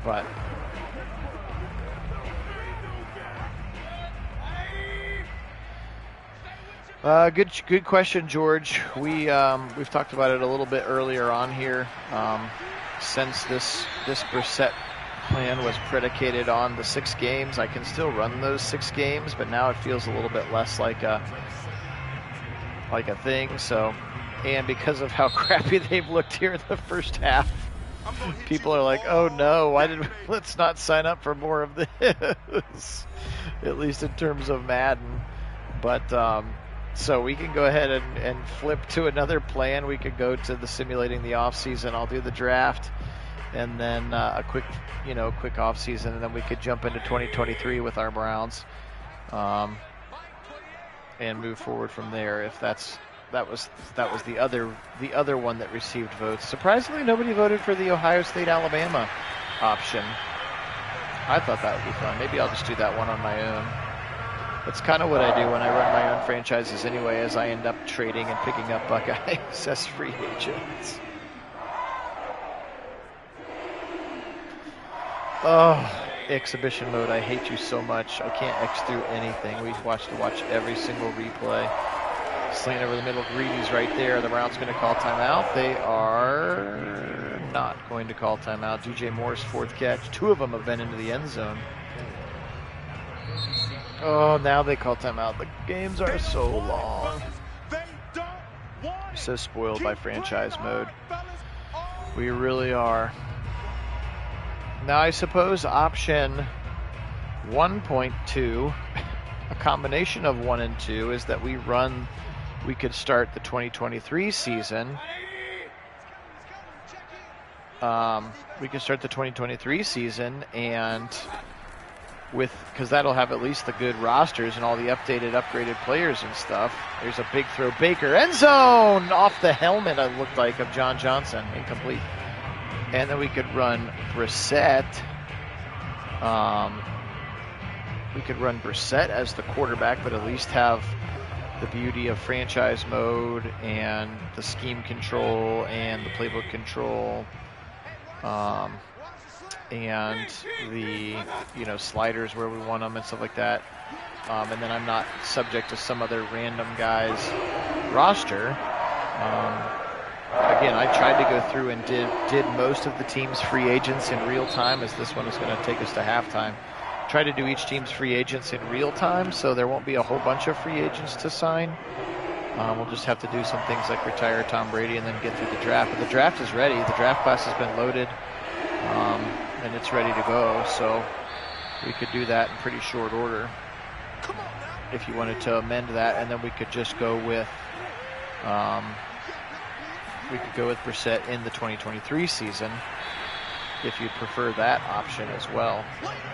But good question, George. We've talked about it a little bit earlier on here. Since this Brissett plan was predicated on the 6 games, I can still run those 6 games, but now it feels a little bit less like a thing. So, and because of how crappy they've looked here in the first half, people are like, "Oh no, let's not sign up for more of this," at least in terms of Madden. But so we can go ahead and flip to another plan. We could go to the simulating the off season. I'll do the draft, and then a quick off season, and then we could jump into 2023 with our Browns, and move forward from there. If that was the other one that received votes. Surprisingly, nobody voted for the Ohio State Alabama option. I thought that would be fun. Maybe I'll just do that one on my own. That's kind of what I do when I run my own franchises anyway, as I end up trading and picking up Buckeyes as free agents. Oh, exhibition mode, I hate you so much. I can't X through anything. We watch every single replay. Slant over the middle, Greedy's right there. The Browns going to call timeout. They are not going to call timeout. DJ Moore's 4th catch. 2 of them have been into the end zone. Oh, now they call timeout. The games are so long. So spoiled by franchise mode. We really are. Now, I suppose option 1.2, a combination of 1 and 2, is that we could start the 2023 season. We could start the 2023 season, and because that'll have at least the good rosters and all the upgraded players and stuff. There's a big throw. Baker, end zone! Off the helmet, it looked like, of John Johnson. Incomplete. And then we could run Brissett. We could run Brissett as the quarterback, but at least have the beauty of franchise mode and the scheme control and the playbook control. And the sliders where we want them and stuff like that, and then I'm not subject to some other random guy's roster. Again, I tried to go through and did most of the team's free agents in real time, as this one is going to take us to halftime. Try to do each team's free agents in real time, so there won't be a whole bunch of free agents to sign. We'll just have to do some things like retire Tom Brady and then get through the draft. But the draft is ready. The draft class has been loaded. And it's ready to go, so we could do that in pretty short order if you wanted to amend that, and then we could just go with Brissett in the 2023 season if you'd prefer that option as well.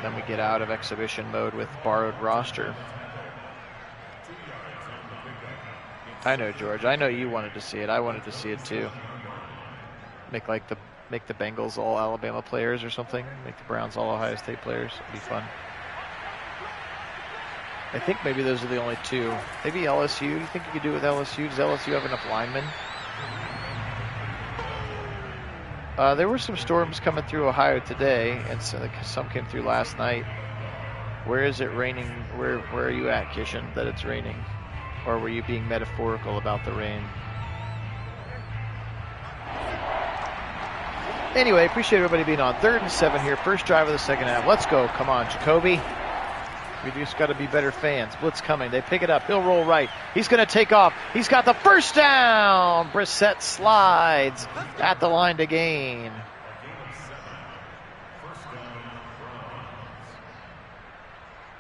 Then we get out of exhibition mode with borrowed roster. I know, George. I know you wanted to see it. I wanted to see it too. Make the Bengals all Alabama players or something. Make the Browns all Ohio State players. It'd be fun. I think maybe those are the only 2. Maybe LSU. You think you could do it with LSU? Does LSU have enough linemen? There were some storms coming through Ohio today, and some came through last night. Where is it raining? Where are you at, Kishan, that it's raining? Or were you being metaphorical about the rain? Anyway, appreciate everybody being on. 3rd and 7 here. First drive of the second half. Let's go. Come on, Jacoby. We just got to be better fans. Blitz coming. They pick it up. He'll roll right. He's going to take off. He's got the first down. Brissett slides at the line to gain.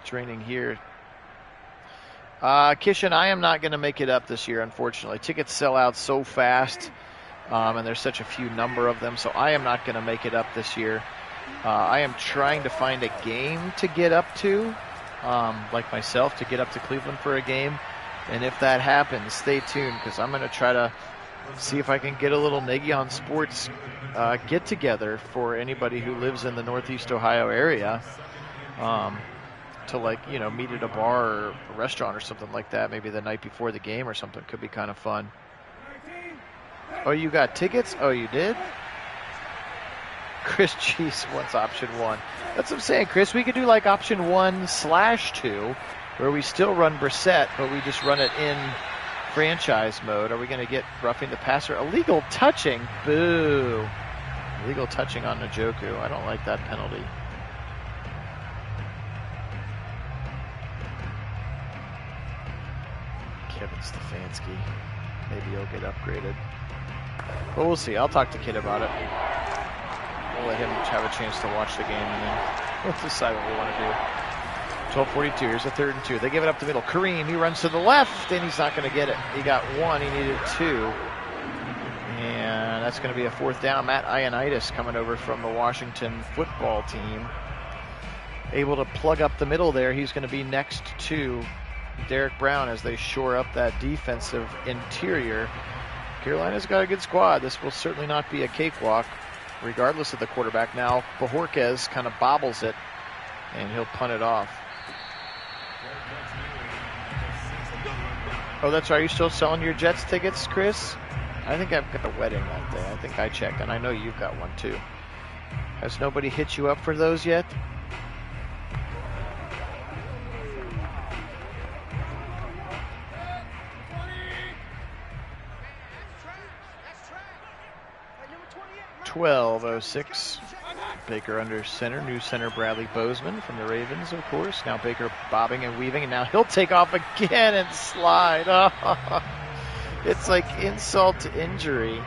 It's raining here. Kishan, I am not going to make it up this year, unfortunately. Tickets sell out so fast, and there's such a few number of them, so I am not going to make it up this year. I am trying to find a game to get up to. Like myself, to get up to Cleveland for a game. And if that happens, stay tuned, because I'm going to try to see if I can get a little Nagy on Sports get-together for anybody who lives in the Northeast Ohio area to, like, meet at a bar or a restaurant or something like that, maybe the night before the game or something. Could be kind of fun. Oh, you got tickets? Oh, you did? Chris Cheese wants option 1. That's what I'm saying, Chris. We could do like option 1/2, where we still run Brissett, but we just run it in franchise mode. Are we going to get roughing the passer? Illegal touching. Boo. Illegal touching on Njoku. I don't like that penalty. Kevin Stefanski. Maybe he'll get upgraded. But we'll see. I'll talk to Kit about it. We'll let him have a chance to watch the game, and then we'll decide what we want to do. 12:42. Here's a 3rd and 2. They give it up the middle. Kareem, he runs to the left, and he's not going to get it. He got 1. He needed 2. And that's going to be a 4th down. Matt Ioannidis coming over from the Washington football team. Able to plug up the middle there. He's going to be next to Derek Brown as they shore up that defensive interior. Carolina's got a good squad. This will certainly not be a cakewalk, regardless of the quarterback. Now, Bajorquez kind of bobbles it, and he'll punt it off. Oh, that's right. Are you still selling your Jets tickets, Chris? I think I've got a wedding that day. I think I checked, and I know you've got one too. Has nobody hit you up for those yet? .12:06. Baker under center. New center Bradley Bozeman from the Ravens, of course. Now Baker bobbing and weaving, and now he'll take off again and slide. Oh, it's like insult to injury.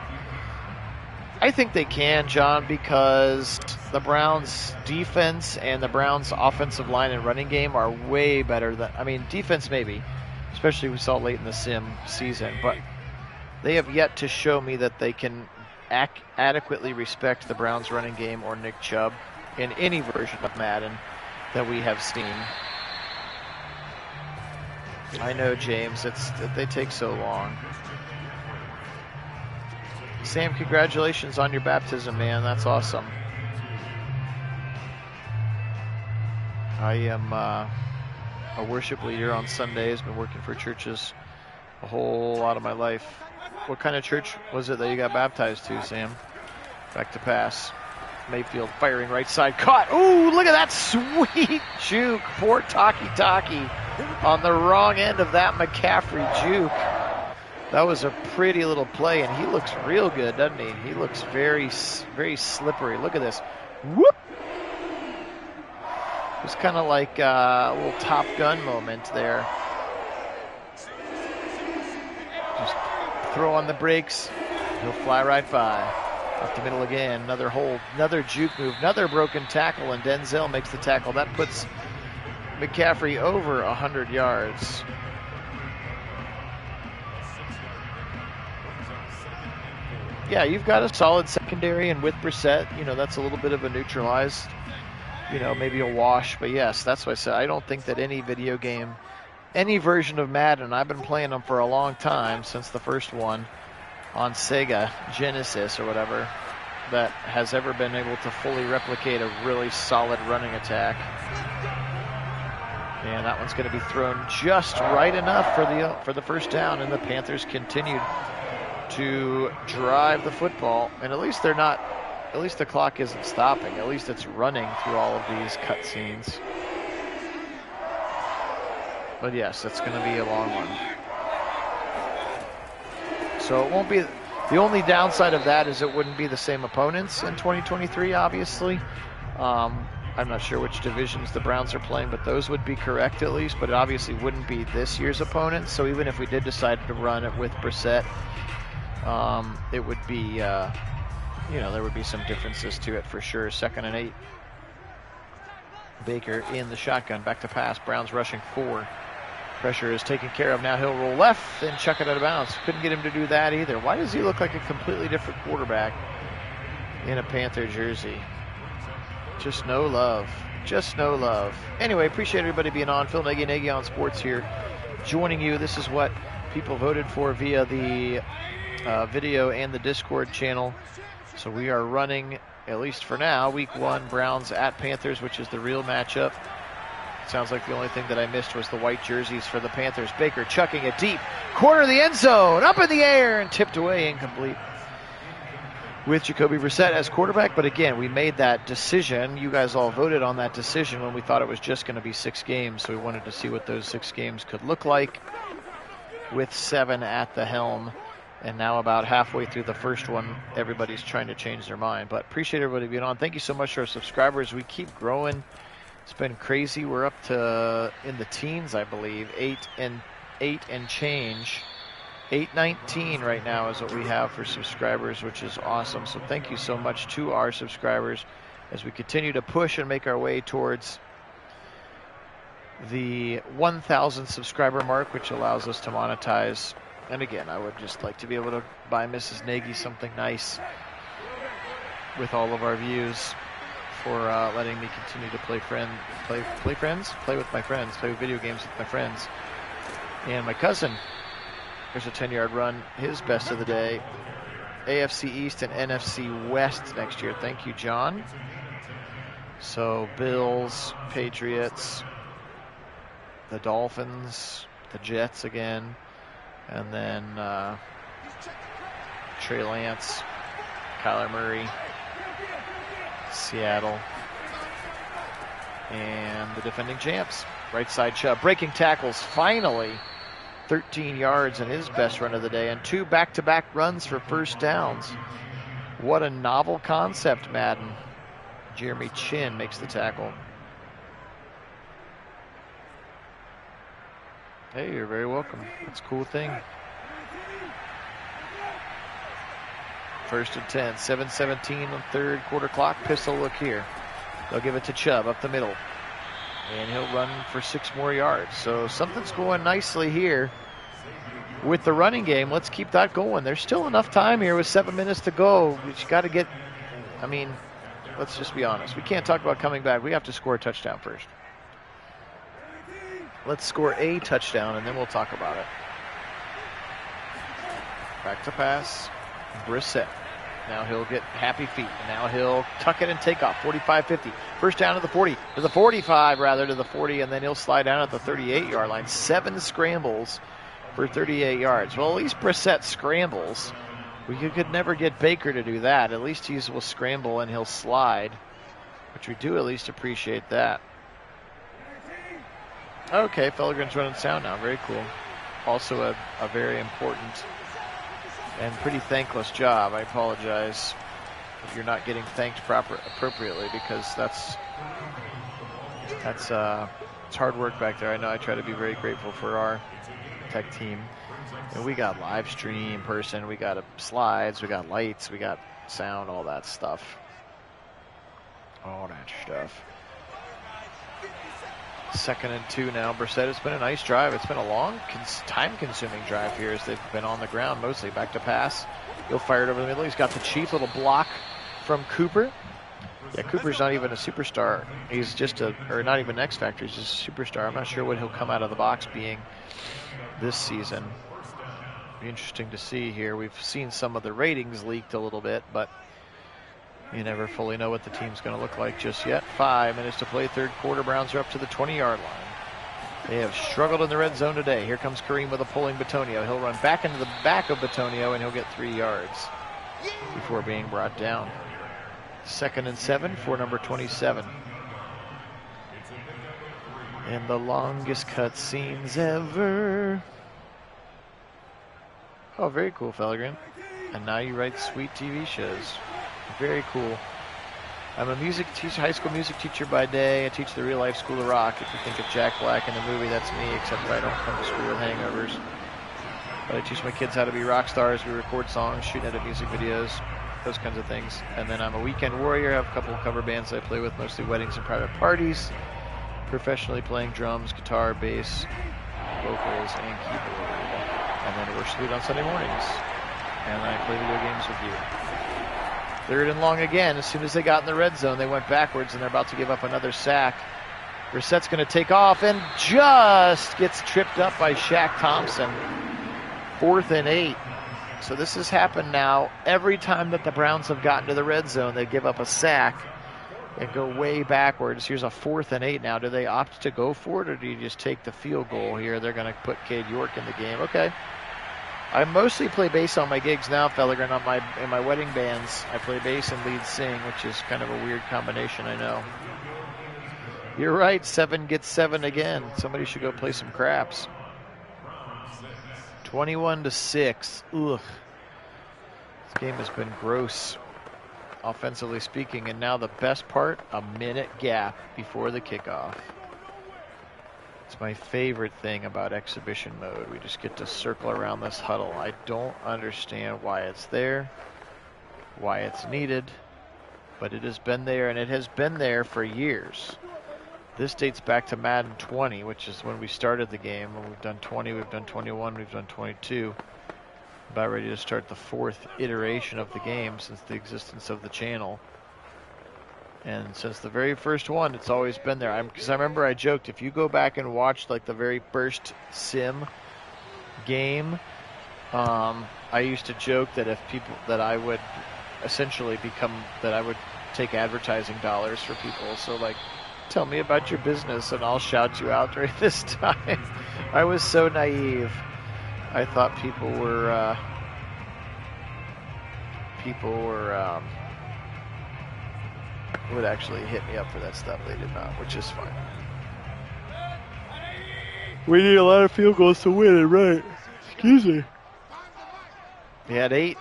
I think they can, John, because the Browns' defense and the Browns' offensive line and running game are way better than, defense maybe, especially we saw late in the sim season, but they have yet to show me that they can adequately respect the Browns running game or Nick Chubb in any version of Madden that we have seen. I know, James, they take so long. Sam, congratulations on your baptism, man. That's awesome. I am a worship leader on Sundays. Been working for churches a whole lot of my life. What kind of church was it that you got baptized to, Sam? Back to pass. Mayfield firing right side. Caught. Ooh, look at that sweet juke. Poor Taki on the wrong end of that McCaffrey juke. That was a pretty little play, and he looks real good, doesn't he? He looks very, very slippery. Look at this. Whoop! It's kind of like a little Top Gun moment there. Just throw on the brakes. He'll fly right by. Up the middle again. Another hold. Another juke move. Another broken tackle, and Denzel makes the tackle. That puts McCaffrey over 100 yards. Yeah, you've got a solid secondary, and with Brissett, that's a little bit of a neutralized, maybe a wash. But yes, that's what I said. I don't think that any video game, any version of Madden, I've been playing them for a long time, since the first one on Sega Genesis or whatever, that has ever been able to fully replicate a really solid running attack. And that one's going to be thrown just right enough for the first down, and the Panthers continued to drive the football, and at least they're not at least the clock isn't stopping. At least it's running through all of these cutscenes. But yes, it's going to be a long one. So it won't be, the only downside of that is it wouldn't be the same opponents in 2023, obviously. I'm not sure which divisions the Browns are playing, but those would be correct at least, but it obviously wouldn't be this year's opponents. So even if we did decide to run it with Brissett, it would be, you know, there would be some differences to it for sure. 2nd and 8. Baker in the shotgun, back to pass. Browns rushing 4. Pressure is taken care of. Now he'll roll left and chuck it out of bounds. Couldn't get him to do that either. Why does he look like a completely different quarterback in a Panther jersey? Just no love. Just no love. Anyway, appreciate everybody being on. Phil Nagy on Sports here, joining you. This is what people voted for via the video and the Discord channel. So we are running, at least for now, Week 1 Browns at Panthers, which is the real matchup. Sounds like the only thing that I missed was the white jerseys for the Panthers. Baker chucking it deep, corner of the end zone, up in the air and tipped away, incomplete, with Jacoby Brissett as quarterback. But again, we made that decision. You guys all voted on that decision when we thought it was just going to be 6 games. So we wanted to see what those 6 games could look like with 7 at the helm. And now about halfway through the first one, everybody's trying to change their mind. But appreciate everybody being on. Thank you so much to our subscribers. We keep growing. It's been crazy. We're up to, in the teens, I believe, 8 and change. 819 right now is what we have for subscribers, which is awesome. So thank you so much to our subscribers as we continue to push and make our way towards the 1,000 subscriber mark, which allows us to monetize. And again, I would just like to be able to buy Mrs. Nagy something nice with all of our views for letting me continue to play with my friends, play video games with my friends. And my cousin, there's a 10-yard run, his best of the day. AFC East and NFC West next year. Thank you, John. So Bills, Patriots, the Dolphins, the Jets again, and then Trey Lance, Kyler Murray, Seattle, and the defending champs. Right side Chubb breaking tackles, finally 13 yards in his best run of the day, and 2 back-to-back runs for first downs. What a novel concept, Madden. Jeremy Chin makes the tackle. Hey, you're very welcome. That's a cool thing. 1st and 10, 7:17 on 3rd quarter clock. Pistol look here. They'll give it to Chubb up the middle, and he'll run for 6 more yards. So something's going nicely here with the running game. Let's keep that going. There's still enough time here with 7 minutes to go. We got to get, I mean, let's just be honest. We can't talk about coming back. We have to score a touchdown first. Let's score a touchdown, and then we'll talk about it. Back to pass. Brissett. Now he'll get happy feet. Now he'll tuck it and take off. 45-50. First down to the 40. To the 45, rather, to the 40, and then he'll slide down at the 38-yard line. 7 scrambles for 38 yards. Well, at least Brissett scrambles. We could never get Baker to do that. At least he will scramble and he'll slide, which we do at least appreciate that. Okay, Felgren's running sound now. Very cool. Also a very important and pretty thankless job. I apologize if you're not getting thanked appropriately, because it's hard work back there. I know I try to be very grateful for our tech team. And we got live stream person, we got slides, we got lights, we got sound, all that stuff. All that stuff. 2nd and 2 now. Brissett, it's been a nice drive. It's been a long, time-consuming drive here as they've been on the ground mostly. Back to pass. He'll fire it over the middle. He's got the cheap little block from Cooper. Yeah, Cooper's not even a superstar. He's just or not even X Factor. He's just a superstar. I'm not sure what he'll come out of the box being this season. Be interesting to see here. We've seen some of the ratings leaked a little bit, but you never fully know what the team's going to look like just yet. 5 minutes to play, 3rd quarter. Browns are up to the 20-yard line. They have struggled in the red zone today. Here comes Kareem with a pulling Batonio. He'll run back into the back of Batonio, and he'll get 3 yards before being brought down. 2nd and 7 for number 27. And the longest cutscenes ever. Oh, very cool, Felgren. And now you write sweet TV shows. Very cool. I'm a music teacher, high school music teacher by day. I teach the real life School of Rock. If you think of Jack Black in the movie, that's me, except I don't come to school with hangovers. But I teach my kids how to be rock stars. We record songs, shoot edit music videos, those kinds of things. And then I'm a weekend warrior. I have a couple of cover bands I play with, mostly weddings and private parties. Professionally playing drums, guitar, bass, vocals, and keyboard. And then worship lead on Sunday mornings. And I play video games with you. 3rd and long again. As soon as they got in the red zone, they went backwards, and they're about to give up another sack. Brissett's going to take off and just gets tripped up by Shaq Thompson. 4th and 8. So this has happened now. Every time that the Browns have gotten to the red zone, they give up a sack and go way backwards. Here's a 4th and 8 now. Do they opt to go for it, or do you just take the field goal here? They're going to put Cade York in the game. Okay. I mostly play bass on my gigs now, Felgren. In my wedding bands, I play bass and lead sing, which is kind of a weird combination, I know. You're right, 7 gets 7 again. Somebody should go play some craps. 21-6. Ugh. This game has been gross, offensively speaking. And now the best part, a minute gap before the kickoff. It's my favorite thing about exhibition mode. We just get to circle around this huddle. I don't understand why it's there, why it's needed, but it has been there, and it has been there for years. This dates back to Madden 20, which is when we started the game. We've done 20, we've done 21, we've done 22. About ready to start the 4th iteration of the game since the existence of the channel. And since the very first one, it's always been there. Because I remember I joked, if you go back and watch like the very first Sim game, I used to joke that if people, that I would essentially become, that I would take advertising dollars for people. So like, tell me about your business and I'll shout you out during this time. I was so naive. I thought people were would actually hit me up for that stuff. They did not, which is fine. We need a lot of field goals to win it, right? Excuse me. He had 8.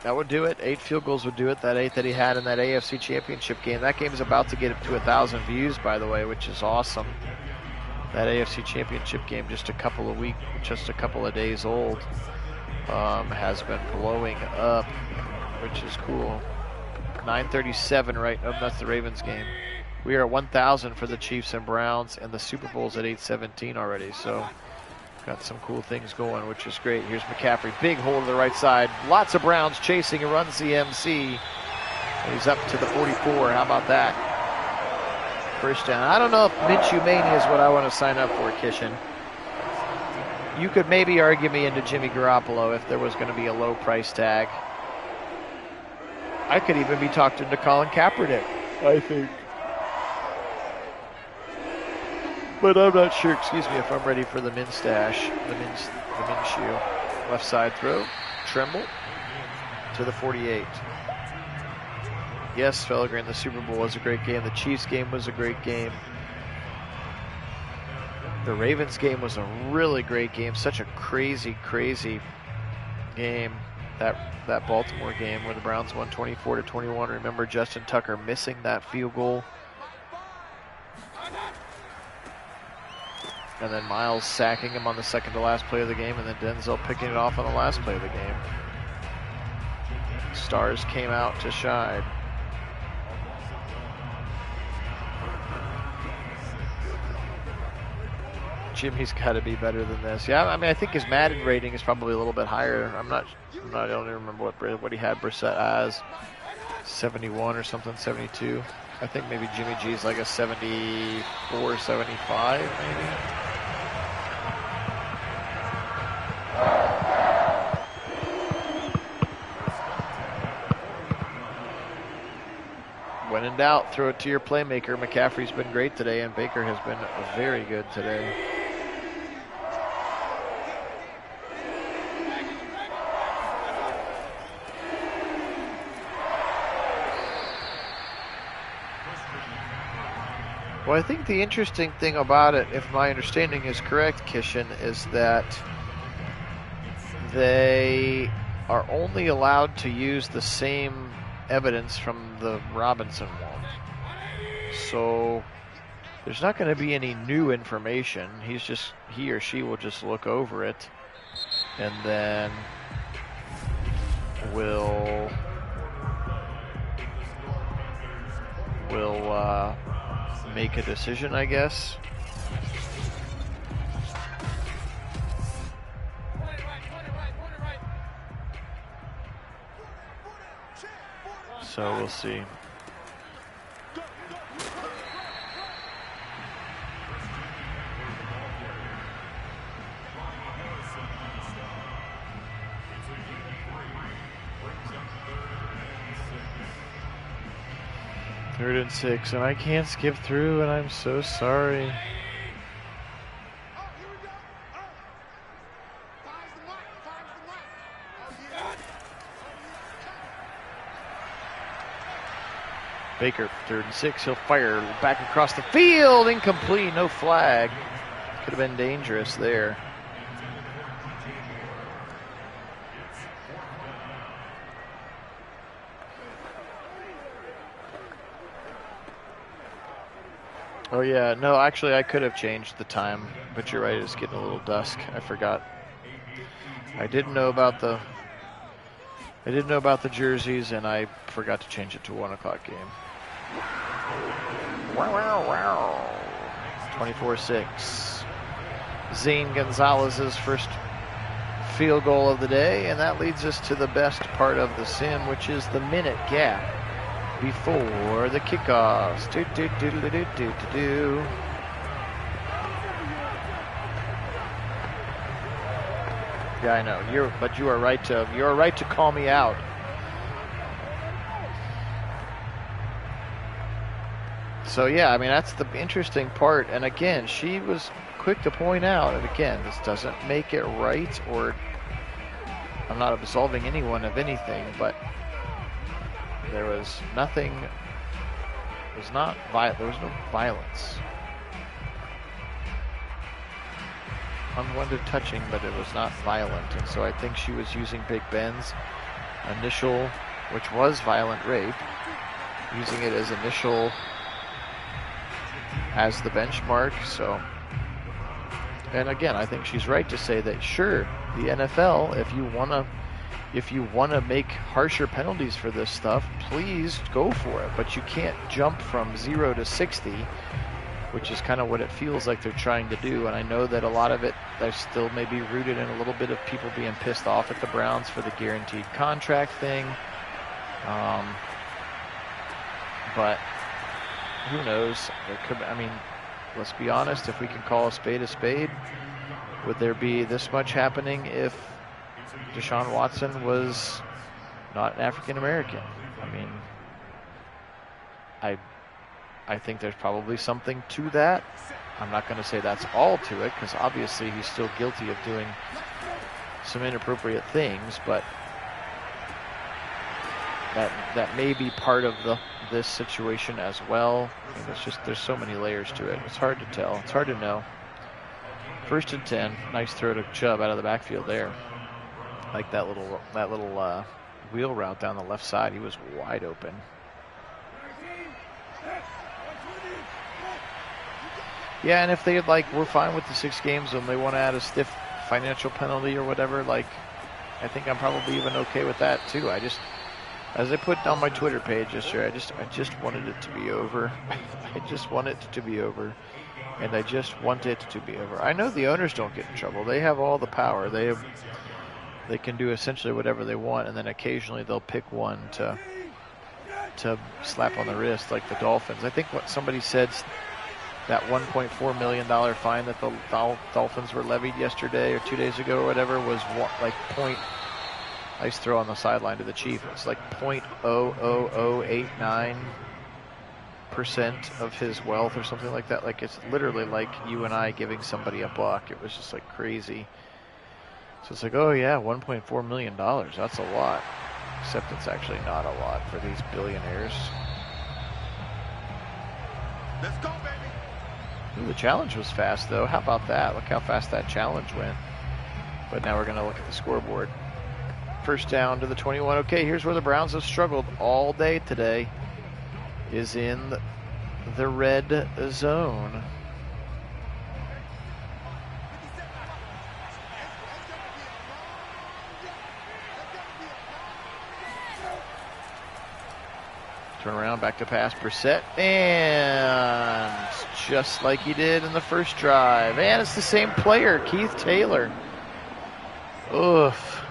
That would do it. 8 field goals would do it. That 8 that he had in that AFC Championship game. That game is about to get up to 1,000 views, by the way, which is awesome. That AFC Championship game, just a couple of days old, has been blowing up, which is cool. 9:37 right. Oh, that's the Ravens game. We are at 1,000 for the Chiefs and Browns, and the Super Bowl's at 8:17 already. So got some cool things going, which is great. Here's McCaffrey, big hole to the right side. Lots of Browns chasing and runs the MC. And he's up to the 44. How about that? First down. I don't know if Minshew Mania is what I want to sign up for, Kishin. You could maybe argue me into Jimmy Garoppolo if there was going to be a low price tag. I could even be talked into Colin Kaepernick, I think. But I'm not sure, excuse me, if I'm ready for the Minstash, the Minshew. Left side throw, Tremble to the 48. Yes, Felgren, the Super Bowl was a great game. The Chiefs game was a great game. The Ravens game was a really great game. Such a crazy, crazy game. That Baltimore game where the Browns won 24-21. Remember Justin Tucker missing that field goal. And then Miles sacking him on the second to last play of the game, and then Denzel picking it off on the last play of the game. Stars came out to shine. Jimmy's got to be better than this. Yeah, I mean, I think his Madden rating is probably a little bit higher. I don't even remember what he had Brissett as. 71 or something, 72. I think maybe Jimmy G's like a 74, 75 maybe. When in doubt, throw it to your playmaker. McCaffrey's been great today, and Baker has been very good today. Well, I think the interesting thing about it, if my understanding is correct, Kishin, is that they are only allowed to use the same evidence from the Robinson one. So there's not going to be any new information. He or she will just look over it and then will make a decision, I guess. So we'll see. Third and 6, and I can't skip through, and I'm so sorry. Baker, 3rd and 6, he'll fire back across the field, incomplete, no flag. Could have been dangerous there. Oh yeah, no, actually I could have changed the time, but you're right, it's getting a little dusk. I forgot. I didn't know about the jerseys, and I forgot to change it to 1 o'clock game. Wow, wow, wow. 24-6. Zane Gonzalez's first field goal of the day, and that leads us to the best part of the sim, which is the minute gap before the kickoffs. Yeah, I know. But you are right to call me out. So yeah, I mean, that's the interesting part. And again, she was quick to point out, and again, this doesn't make it right, or I'm not absolving anyone of anything, but there was nothing. It was not there was no violence. Unwanted touching, but it was not violent, and so I think she was using Big Ben's initial, which was violent rape, using it as initial as the benchmark. So, and again, I think she's right to say that sure, the NFL, if you wanna make harsher penalties for this stuff, please go for it, but you can't jump from 0 to 60, which is kind of what it feels like they're trying to do. And I know that a lot of it, they're still maybe rooted in a little bit of people being pissed off at the Browns for the guaranteed contract thing. But who knows? There could, I mean, let's be honest, if we can call a spade, would there be this much happening if Deshaun Watson was not an African American? I mean, I think there's probably something to that. I'm not going to say that's all to it, because obviously he's still guilty of doing some inappropriate things, but that may be part of this situation as well. I mean, it's just, there's so many layers to it. It's hard to tell. It's hard to know. 1st and 10. Nice throw to Chubb out of the backfield there. Like that little wheel route down the left side. He was wide open. Yeah, and if they we're fine with the 6 games and they want to add a stiff financial penalty or whatever, like, I think I'm probably even okay with that too. As I put on my Twitter page yesterday, I just wanted it to be over. I just want it to be over, and I just want it to be over. I know the owners don't get in trouble. They have all the power. They can do essentially whatever they want, and then occasionally they'll pick one to slap on the wrist, like the Dolphins. I think what somebody said, that $1.4 million fine that the Dolphins were levied yesterday or 2 days ago or whatever was nice throw on the sideline to the Chief. It's like 0.00089% of his wealth or something like that. Like, it's literally like you and I giving somebody a buck. It was just like crazy. So it's like, oh yeah, $1.4 million. That's a lot. Except it's actually not a lot for these billionaires. Let's go, baby. Ooh, the challenge was fast, though. How about that? Look how fast that challenge went. But now we're going to look at the scoreboard. First down to the 21. Okay, here's where the Browns have struggled all day today, is in the red zone. Turn around, back to pass, Brissett, and just like he did in the first drive. And it's the same player, Keith Taylor. Oof.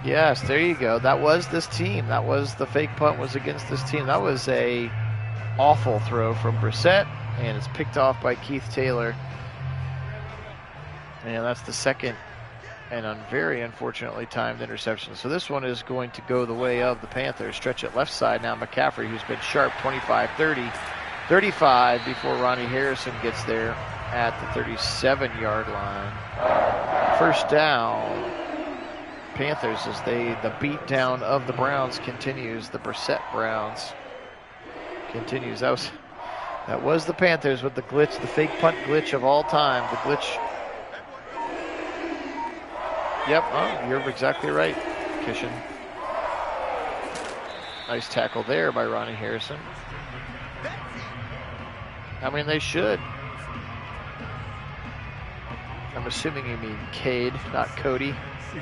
Yes, there you go. That was this team. That was the fake punt was against this team. That was a awful throw from Brissett, and it's picked off by Keith Taylor. And that's the second and very unfortunately timed interception. So this one is going to go the way of the Panthers. Stretch it left side now. McCaffrey, who's been sharp, 25-30, 35 before Ronnie Harrison gets there at the 37-yard line. First down. Panthers as the beat down of the Browns continues. The Brissett Browns continues. That was the Panthers with the glitch, the fake punt glitch of all time. The glitch. Yep, you're exactly right, Kishin. Nice tackle there by Ronnie Harrison. I mean, they should. I'm assuming you mean Cade, not Cody.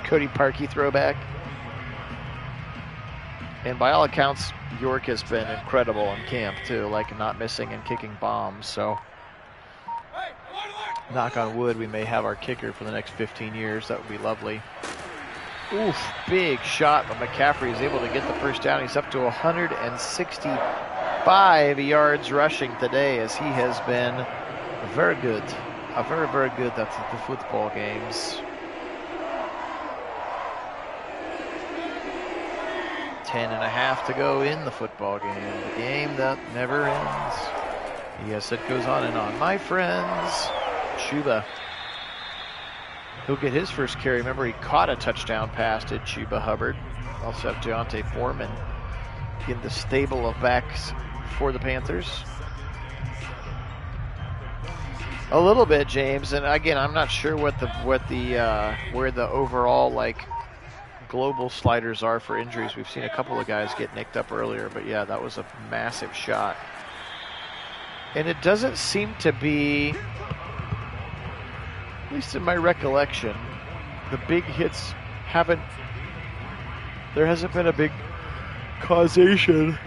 Cody Parkey throwback. And by all accounts, York has been incredible in camp too, like not missing and kicking bombs. So, knock on wood, we may have our kicker for the next 15 years. That would be lovely. Oof, big shot, but McCaffrey is able to get the first down. He's up to 165 yards rushing today, as he has been very good. Very, very good at the football games. 10.5 to go in the football game. The game that never ends. Yes, it goes on and on. My friends, Chuba. He'll get his first carry. Remember, he caught a touchdown pass, did Chuba Hubbard. Also have Deontay Foreman in the stable of backs for the Panthers. A little bit, James, and again, I'm not sure where the overall global sliders are for injuries. We've seen a couple of guys get nicked up earlier, but yeah, that was a massive shot. And it doesn't seem to be, at least in my recollection, the big hits there hasn't been a big causation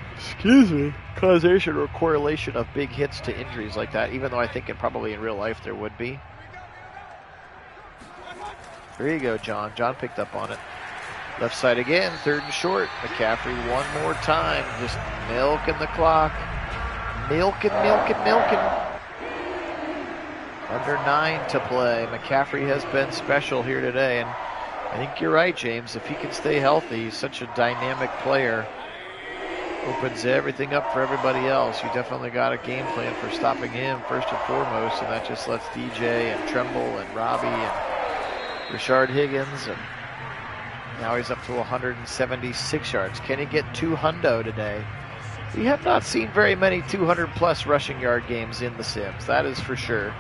or correlation of big hits to injuries like that, even though I think probably in real life there would be. There you go, John. John picked up on it. Left side again, 3rd and short. McCaffrey one more time, just milking the clock. Milking. Under 9 to play. McCaffrey has been special here today, and I think you're right, James. If he can stay healthy, he's such a dynamic player. Opens everything up for everybody else. You definitely got a game plan for stopping him first and foremost, and that just lets DJ and Tremble and Robbie and Rashard Higgins, and now he's up to 176 yards. Can he get 200 today? We have not seen very many 200-plus rushing yard games in the Sims. That is for sure.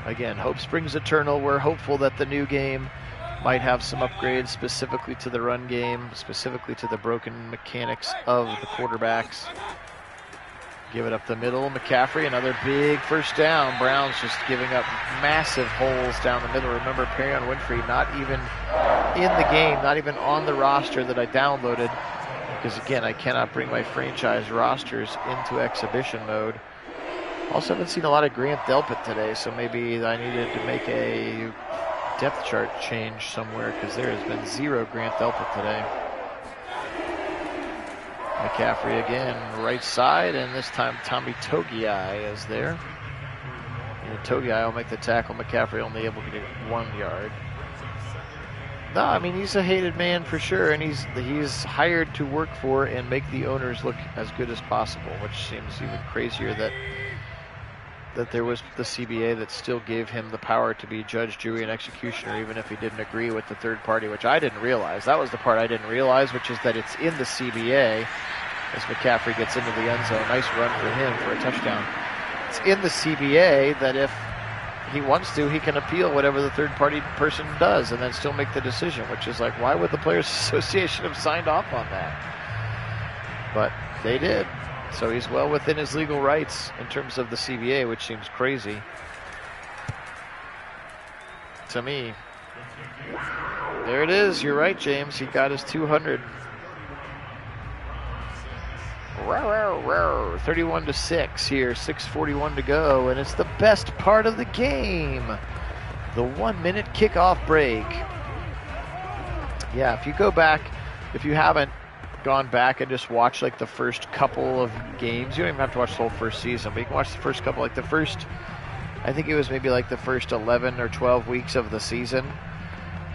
Again, hope springs eternal. We're hopeful that the new game might have some upgrades specifically to the run game, specifically to the broken mechanics of the quarterbacks. Give it up the middle. McCaffrey, another big first down. Browns just giving up massive holes down the middle. Remember, Perion Winfrey not even in the game, not even on the roster that I downloaded, because again, I cannot bring my franchise rosters into exhibition mode. Also haven't seen a lot of Grant Delpit today, so maybe I needed to make a depth chart change somewhere, because there has been 0 Grant Delpit today. McCaffrey again, right side, and this time Tommy Togiai is there. And Togiai will make the tackle. McCaffrey only able to get 1 yard. No, I mean, he's a hated man for sure, and he's hired to work for and make the owners look as good as possible, which seems even crazier that there was the CBA that still gave him the power to be judge, jury, and executioner, even if he didn't agree with the third party, which I didn't realize. That was the part I didn't realize, which is that it's in the CBA as McCaffrey gets into the end zone. Nice run for him for a touchdown. it's in the CBA that if he wants to, he can appeal whatever the third-party person does and then still make the decision, which is like, why would the Players Association have signed off on that? But they did. So he's well within his legal rights in terms of the CBA, which seems crazy to me. There it is. You're right, James. He got his 200. 31-6 here, 6:41 to go, and it's the best part of the game. The 1-minute kickoff break. Yeah, if you go back, if you haven't gone back and just watched like the first couple of games, you don't even have to watch the whole first season, but you can watch the first couple, like the first, I think it was maybe like the first 11 or 12 weeks of the season.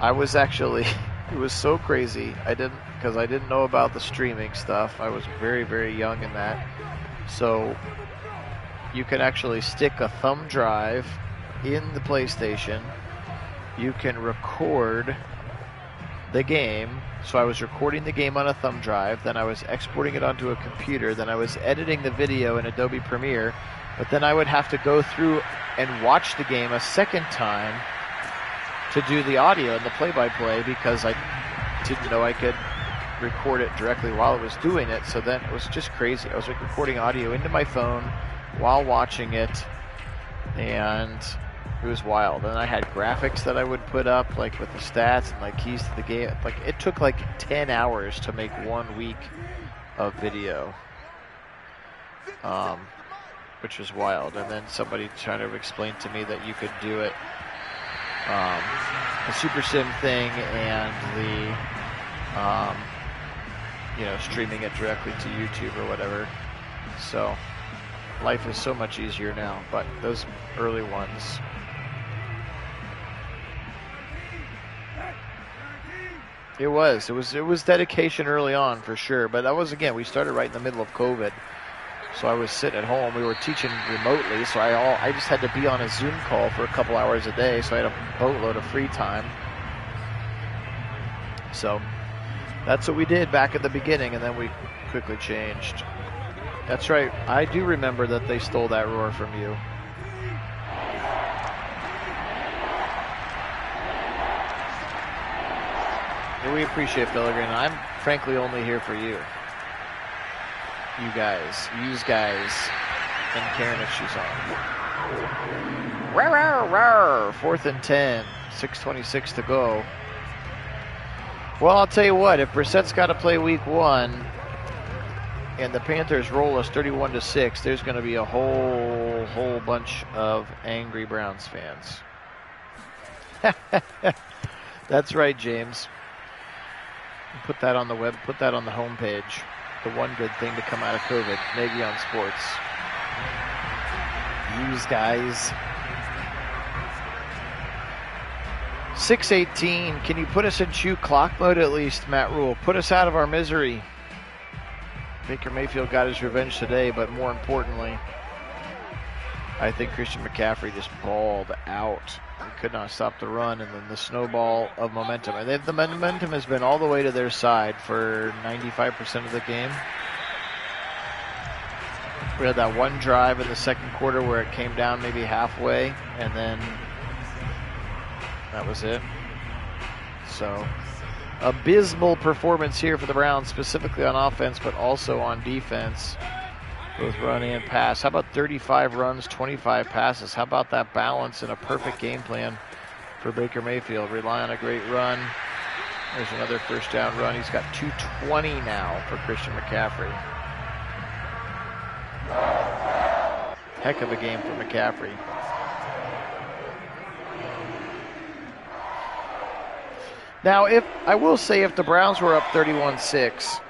I was actually, it was so crazy. Because I didn't know about the streaming stuff. I was very, very young in that. So you can actually stick a thumb drive in the PlayStation. You can record the game. So I was recording the game on a thumb drive. Then I was exporting it onto a computer. Then I was editing the video in Adobe Premiere. But then I would have to go through and watch the game a second time to do the audio and the play-by-play, because I didn't know I could record it directly while I was doing it. So then it was just crazy. I was like recording audio into my phone while watching it, and it was wild. And I had graphics that I would put up, like with the stats and like keys to the game. Like it took like 10 hours to make 1 week of video, which was wild. And then somebody trying to explain to me that you could do it, the Super Sim thing and the streaming it directly to YouTube or whatever. So life is so much easier now, but those early ones. It was dedication early on for sure, but that was, again, we started right in the middle of COVID. So I was sitting at home. We were teaching remotely, so I just had to be on a Zoom call for a couple hours a day, so I had a boatload of free time. So that's what we did back at the beginning, and then we quickly changed. That's right. I do remember that they stole that roar from you. And we appreciate Billigan. I'm frankly only here for you. You guys. Use guys. And Karen if she's on. Rawr, rawr, rawr. 4th and 10. 6:26 to go. Well, I'll tell you what, if Brissett's got to play week 1 and the Panthers roll us 31-6, there's going to be a whole bunch of angry Browns fans. That's right, James. Put that on the web, put that on the homepage. The one good thing to come out of COVID. Nagy on Sports. Use guys. 6:18. Can you put us in shoe clock mode at least, Matt Rule? Put us out of our misery. Baker Mayfield got his revenge today, but more importantly, I think Christian McCaffrey just balled out. He could not stop the run, and then the snowball of momentum. And the momentum has been all the way to their side for 95% of the game. We had that one drive in the second quarter where it came down maybe halfway, and then that was it. So, abysmal performance here for the Browns, specifically on offense, but also on defense. Both run and pass. How about 35 runs, 25 passes? How about that balance and a perfect game plan for Baker Mayfield? Rely on a great run. There's another first down run. He's got 220 now for Christian McCaffrey. Heck of a game for McCaffrey. Now, I will say if the Browns were up 31-6,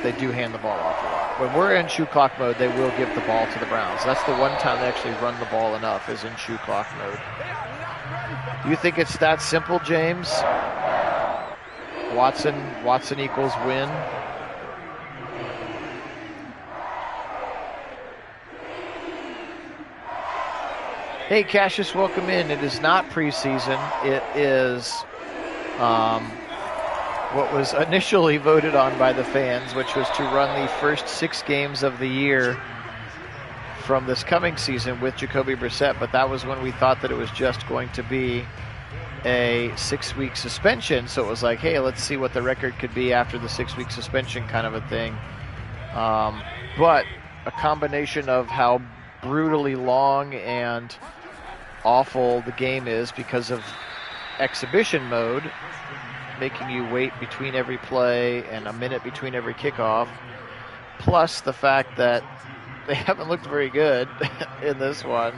they do hand the ball off a lot. When we're in shoe clock mode, they will give the ball to the Browns. That's the one time they actually run the ball enough, is in shoe clock mode. Do you think it's that simple, James? Watson equals win? Hey, Cassius, welcome in. It is not preseason. It is what was initially voted on by the fans, which was to run the first 6 games of the year from this coming season with Jacoby Brissett, but that was when we thought that it was just going to be a 6-week suspension. So it was like, hey, let's see what the record could be after the 6-week suspension kind of a thing. But a combination of how brutally long and awful the game is because of exhibition mode, making you wait between every play and a minute between every kickoff, plus the fact that they haven't looked very good in this one.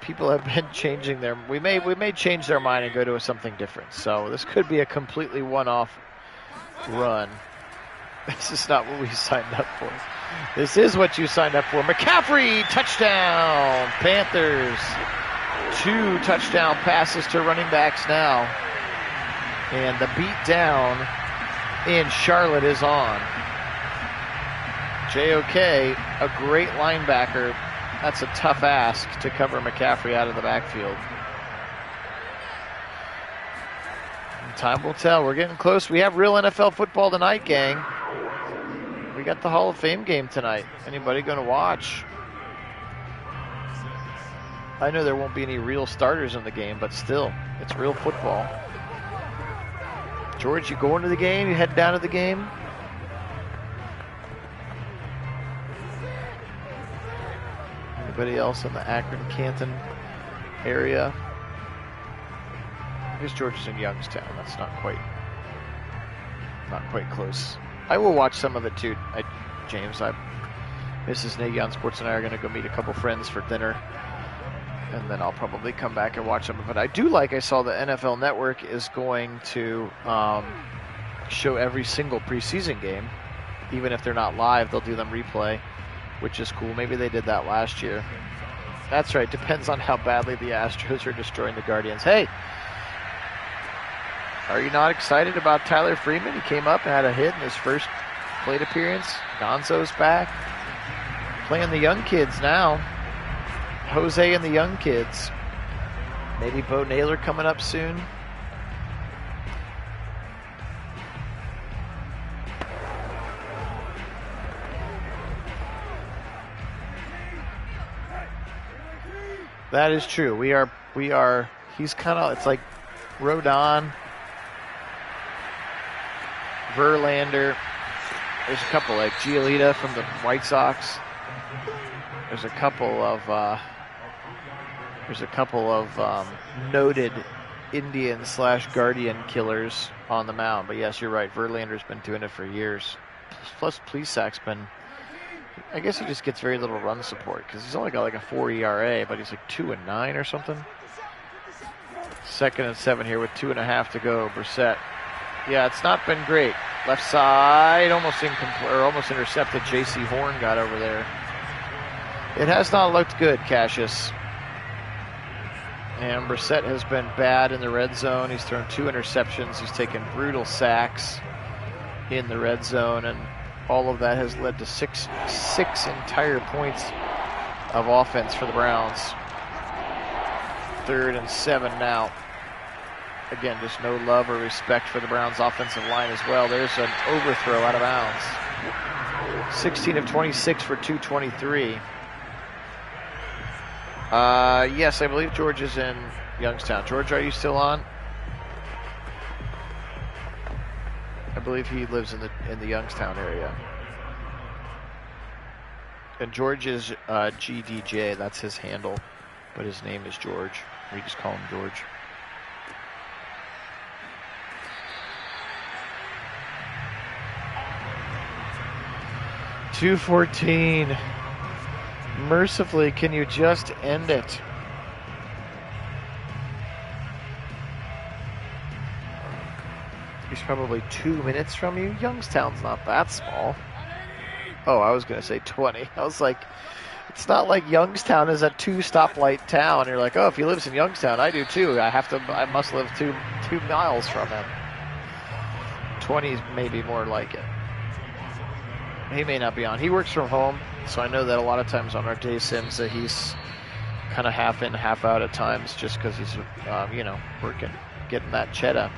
People have been changing their. We may change their mind and go to something different. So this could be a completely one-off run. This is not what we signed up for. This is what you signed up for. McCaffrey, touchdown, Panthers. 2 touchdown passes to running backs now, and the beat down in Charlotte is on. JOK, a great linebacker. That's a tough ask to cover McCaffrey out of the backfield. And time will tell. We're getting close. We have real NFL football tonight, gang. We got the Hall of Fame game tonight. Anybody going to watch? I know there won't be any real starters in the game, but still, it's real football. George, you going to the game? You head down to the game? Anybody else in the Akron-Canton area? I guess George is in Youngstown. That's not quite close. I will watch some of it too, James. Mrs. Nagy on Sports and I are going to go meet a couple friends for dinner, and then I'll probably come back and watch some of it. I saw the NFL Network is going to show every single preseason game. Even if they're not live, they'll do them replay, which is cool. Maybe they did that last year. That's right. Depends on how badly the Astros are destroying the Guardians. Hey, are you not excited about Tyler Freeman? He came up and had a hit in his first plate appearance. Gonzo's back. Playing the young kids now. Jose and the young kids. Maybe Bo Naylor coming up soon. That is true. We are, he's kind of, it's like Rodon, Verlander. There's a couple like Giolita from the White Sox. There's a couple of noted Indian/Guardian killers on the mound. But yes, you're right. Verlander's been doing it for years. Plus, Plesac's been. I guess he just gets very little run support because he's only got like a 4 ERA, but he's like 2-9 or something. 2nd and 7 here with 2.5 to go. Brissett. Yeah, it's not been great. Left side, almost intercepted. J.C. Horn got over there. It has not looked good, Cassius. And Brissett has been bad in the red zone. He's thrown 2 interceptions. He's taken brutal sacks in the red zone, and all of that has led to six entire points of offense for the Browns. 3rd and 7 now. Again, just no love or respect for the Browns' offensive line as well. There's an overthrow out of bounds. 16 of 26 for 223. Yes, I believe George is in Youngstown. George, are you still on? I believe he lives in the Youngstown area. And George is GDJ. That's his handle, but his name is George. We just call him George. .214. Mercifully, can you just end it? He's probably 2 minutes from you. Youngstown's not that small. Oh, I was going to say 20. I was like, it's not like Youngstown is a 2-stoplight town. You're like, oh, if he lives in Youngstown, I do too. I must live two miles from him. 20 is maybe more like it. He may not be on. He works from home, so I know that a lot of times on our day sims that he's kind of half in, half out at times just because he's, working. getting that cheddar.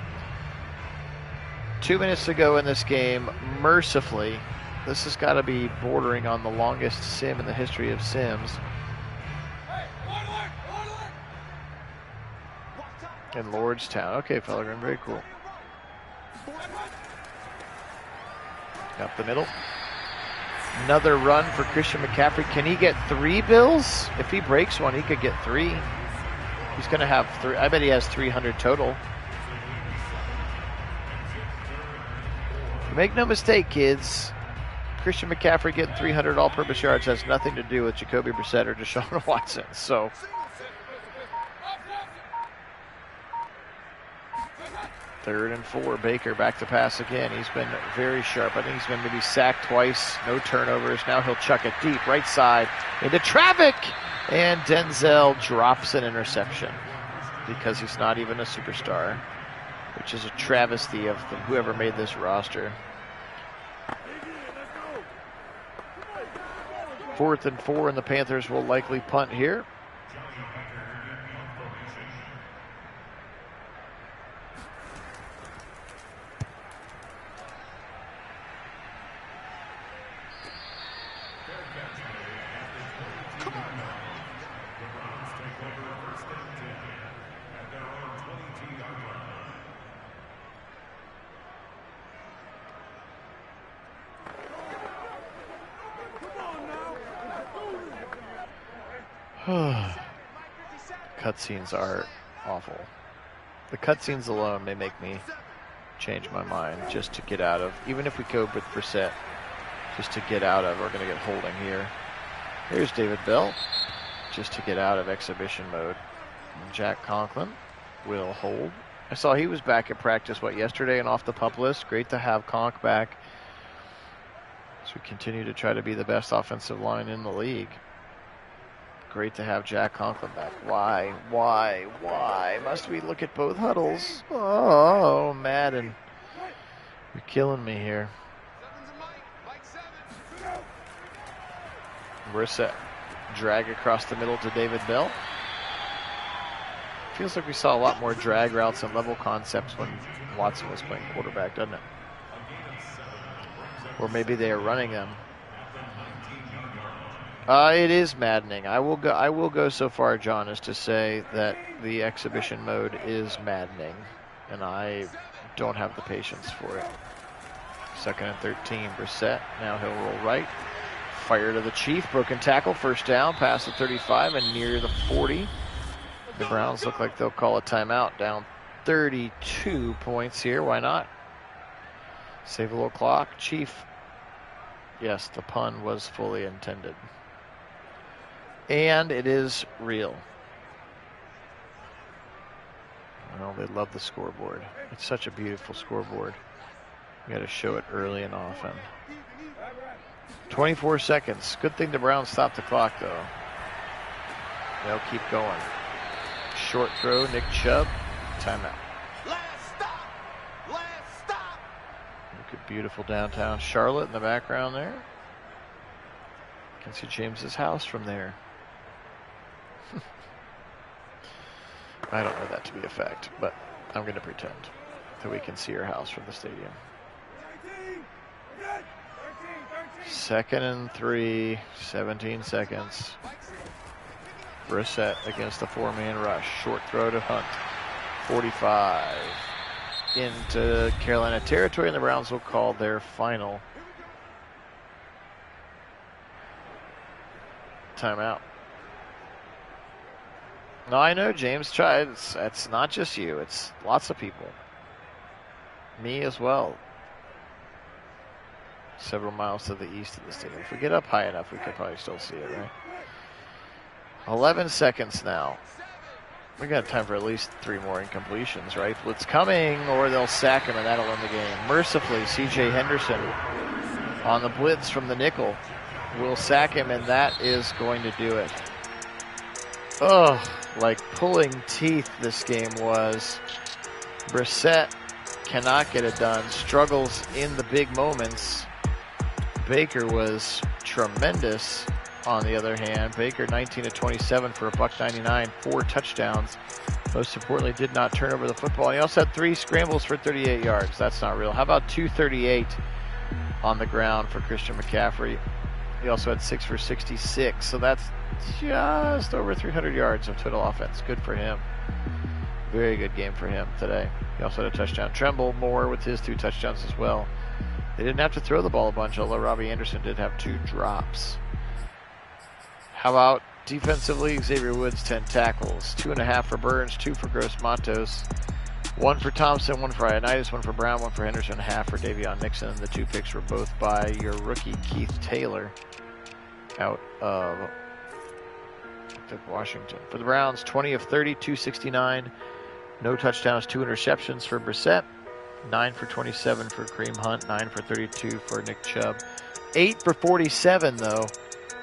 2 minutes to go in this game. Mercifully, this has got to be bordering on the longest sim in the history of sims. In Lordstown. Okay, Fellergren, very cool. Up the middle. Another run for Christian McCaffrey. Can he get 3 bills? If he breaks one, he could get 3. He's going to have 3. I bet he has 300 total. Make no mistake, kids. Christian McCaffrey getting 300 all-purpose yards has nothing to do with Jacoby Brissett or Deshaun Watson. So, third and 4. Baker back to pass again. He's been very sharp. I think he's been maybe sacked twice. No turnovers. Now he'll chuck it deep right side into traffic. And Denzel drops an interception because he's not even a superstar, which is a travesty of whoever made this roster. 4th and 4, and the Panthers will likely punt here. Cutscenes are awful. The cutscenes alone may make me change my mind just to get out of, even if we go with Brissett, just to get out of, we're going to get holding here. Here's David Bell, just to get out of exhibition mode. And Jack Conklin will hold. I saw he was back at practice, yesterday and off the PUP list. Great to have Conk back as we continue to try to be the best offensive line in the league. Great to have Jack Conklin back. Why must we look at both huddles? Oh, Madden. You're killing me here. Brissett. Drag across the middle to David Bell. Feels like we saw a lot more drag routes and level concepts when Watson was playing quarterback, doesn't it? Or maybe they are running them. It is maddening. I will go so far, John, as to say that the exhibition mode is maddening, and I don't have the patience for it. 2nd and 13, Brissett. Now he'll roll right. Fire to the Chief. Broken tackle. First down. Past the 35 and near the 40. The Browns look like they'll call a timeout. Down 32 points here. Why not? Save a little clock. Chief. Yes, the pun was fully intended. And it is real. Well, they love the scoreboard. It's such a beautiful scoreboard. We got to show it early and often. 24 seconds. Good thing the Browns stopped the clock, though. They'll keep going. Short throw, Nick Chubb. Timeout. Last stop. Look at beautiful downtown Charlotte in the background there. You can see James's house from there. I don't know that to be a fact, but I'm going to pretend that we can see her house from the stadium. 2nd and 3, 17 seconds. Brissett against the 4-man rush. Short throw to Hunt. 45 into Carolina territory, and the Browns will call their final timeout. No, I know, James. It's not just you. It's lots of people. Me as well. Several miles to the east of the stadium. If we get up high enough, we could probably still see it, right? 11 seconds now. We got time for at least 3 more incompletions, right? Blitz coming, or they'll sack him, and that'll win the game. Mercifully, C.J. Henderson on the blitz from the nickel will sack him, and that is going to do it. Oh, like pulling teeth this game was. Brissett cannot get it done. Struggles in the big moments. Baker was tremendous on the other hand, Baker 19 of 27 for a $199, 4 touchdowns. Most importantly, did not turn over the football. And he also had 3 scrambles for 38 yards. That's not real. How about 238 on the ground for Christian McCaffrey? He also had 6 for 66. So that's just over 300 yards of total offense. Good for him. Very good game for him today. He also had a touchdown. Tremble more with his 2 touchdowns as well. They didn't have to throw the ball a bunch, although Robbie Anderson did have 2 drops. How about defensively? Xavier Woods, 10 tackles. 2.5 for Burns, 2 for Gross Matos. 1 for Thompson, 1 for Ioannidis, 1 for Brown, 1 for Henderson, 1/2 for Davion Nixon. The 2 picks were both by your rookie Keith Taylor out of Washington. For the Browns, 20 of 30, 269. No touchdowns, 2 interceptions for Brissett. 9 for 27 for Kareem Hunt. 9 for 32 for Nick Chubb. 8 for 47, though.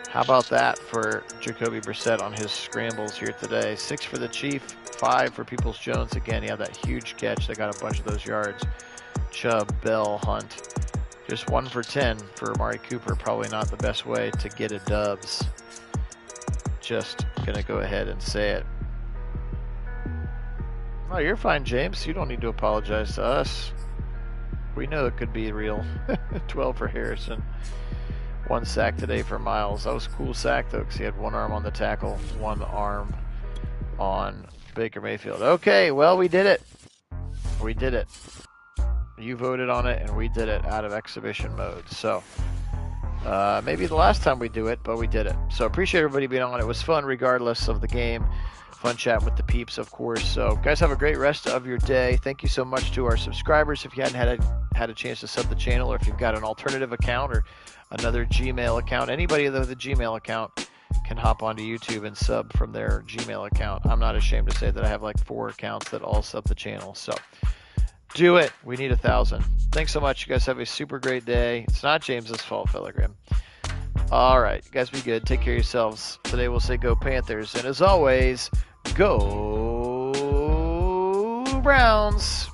How about that for Jacoby Brissett on his scrambles here today? 6 for the Chief, 5 for Peoples-Jones. Again, he had that huge catch that got a bunch of those yards. Chubb, Bell, Hunt. Just 1 for 10 for Amari Cooper. Probably not the best way to get a dubs. Just going to go ahead and say it. Oh, you're fine, James. You don't need to apologize to us. We know it could be real. 12 for Harrison. 1 sack today for Miles. That was a cool sack, though, because he had 1 arm on the tackle, 1 arm on Baker Mayfield. Okay, well, we did it. We did it. You voted on it, and we did it out of exhibition mode. So, maybe the last time we do it, but we did it. So, appreciate everybody being on. It was fun regardless of the game. Fun chat with the peeps, of course. So, guys, have a great rest of your day. Thank you so much to our subscribers. If you hadn't had a chance to sub the channel, or if you've got an alternative account or another Gmail account, anybody with a Gmail account can hop onto YouTube and sub from their Gmail account. I'm not ashamed to say that I have like 4 accounts that all sub the channel. So, do it. We need 1,000. Thanks so much. You guys have a super great day. It's not James's fault, Fellogram. All right. You guys be good. Take care of yourselves. Today we'll say go Panthers. And as always, go Browns.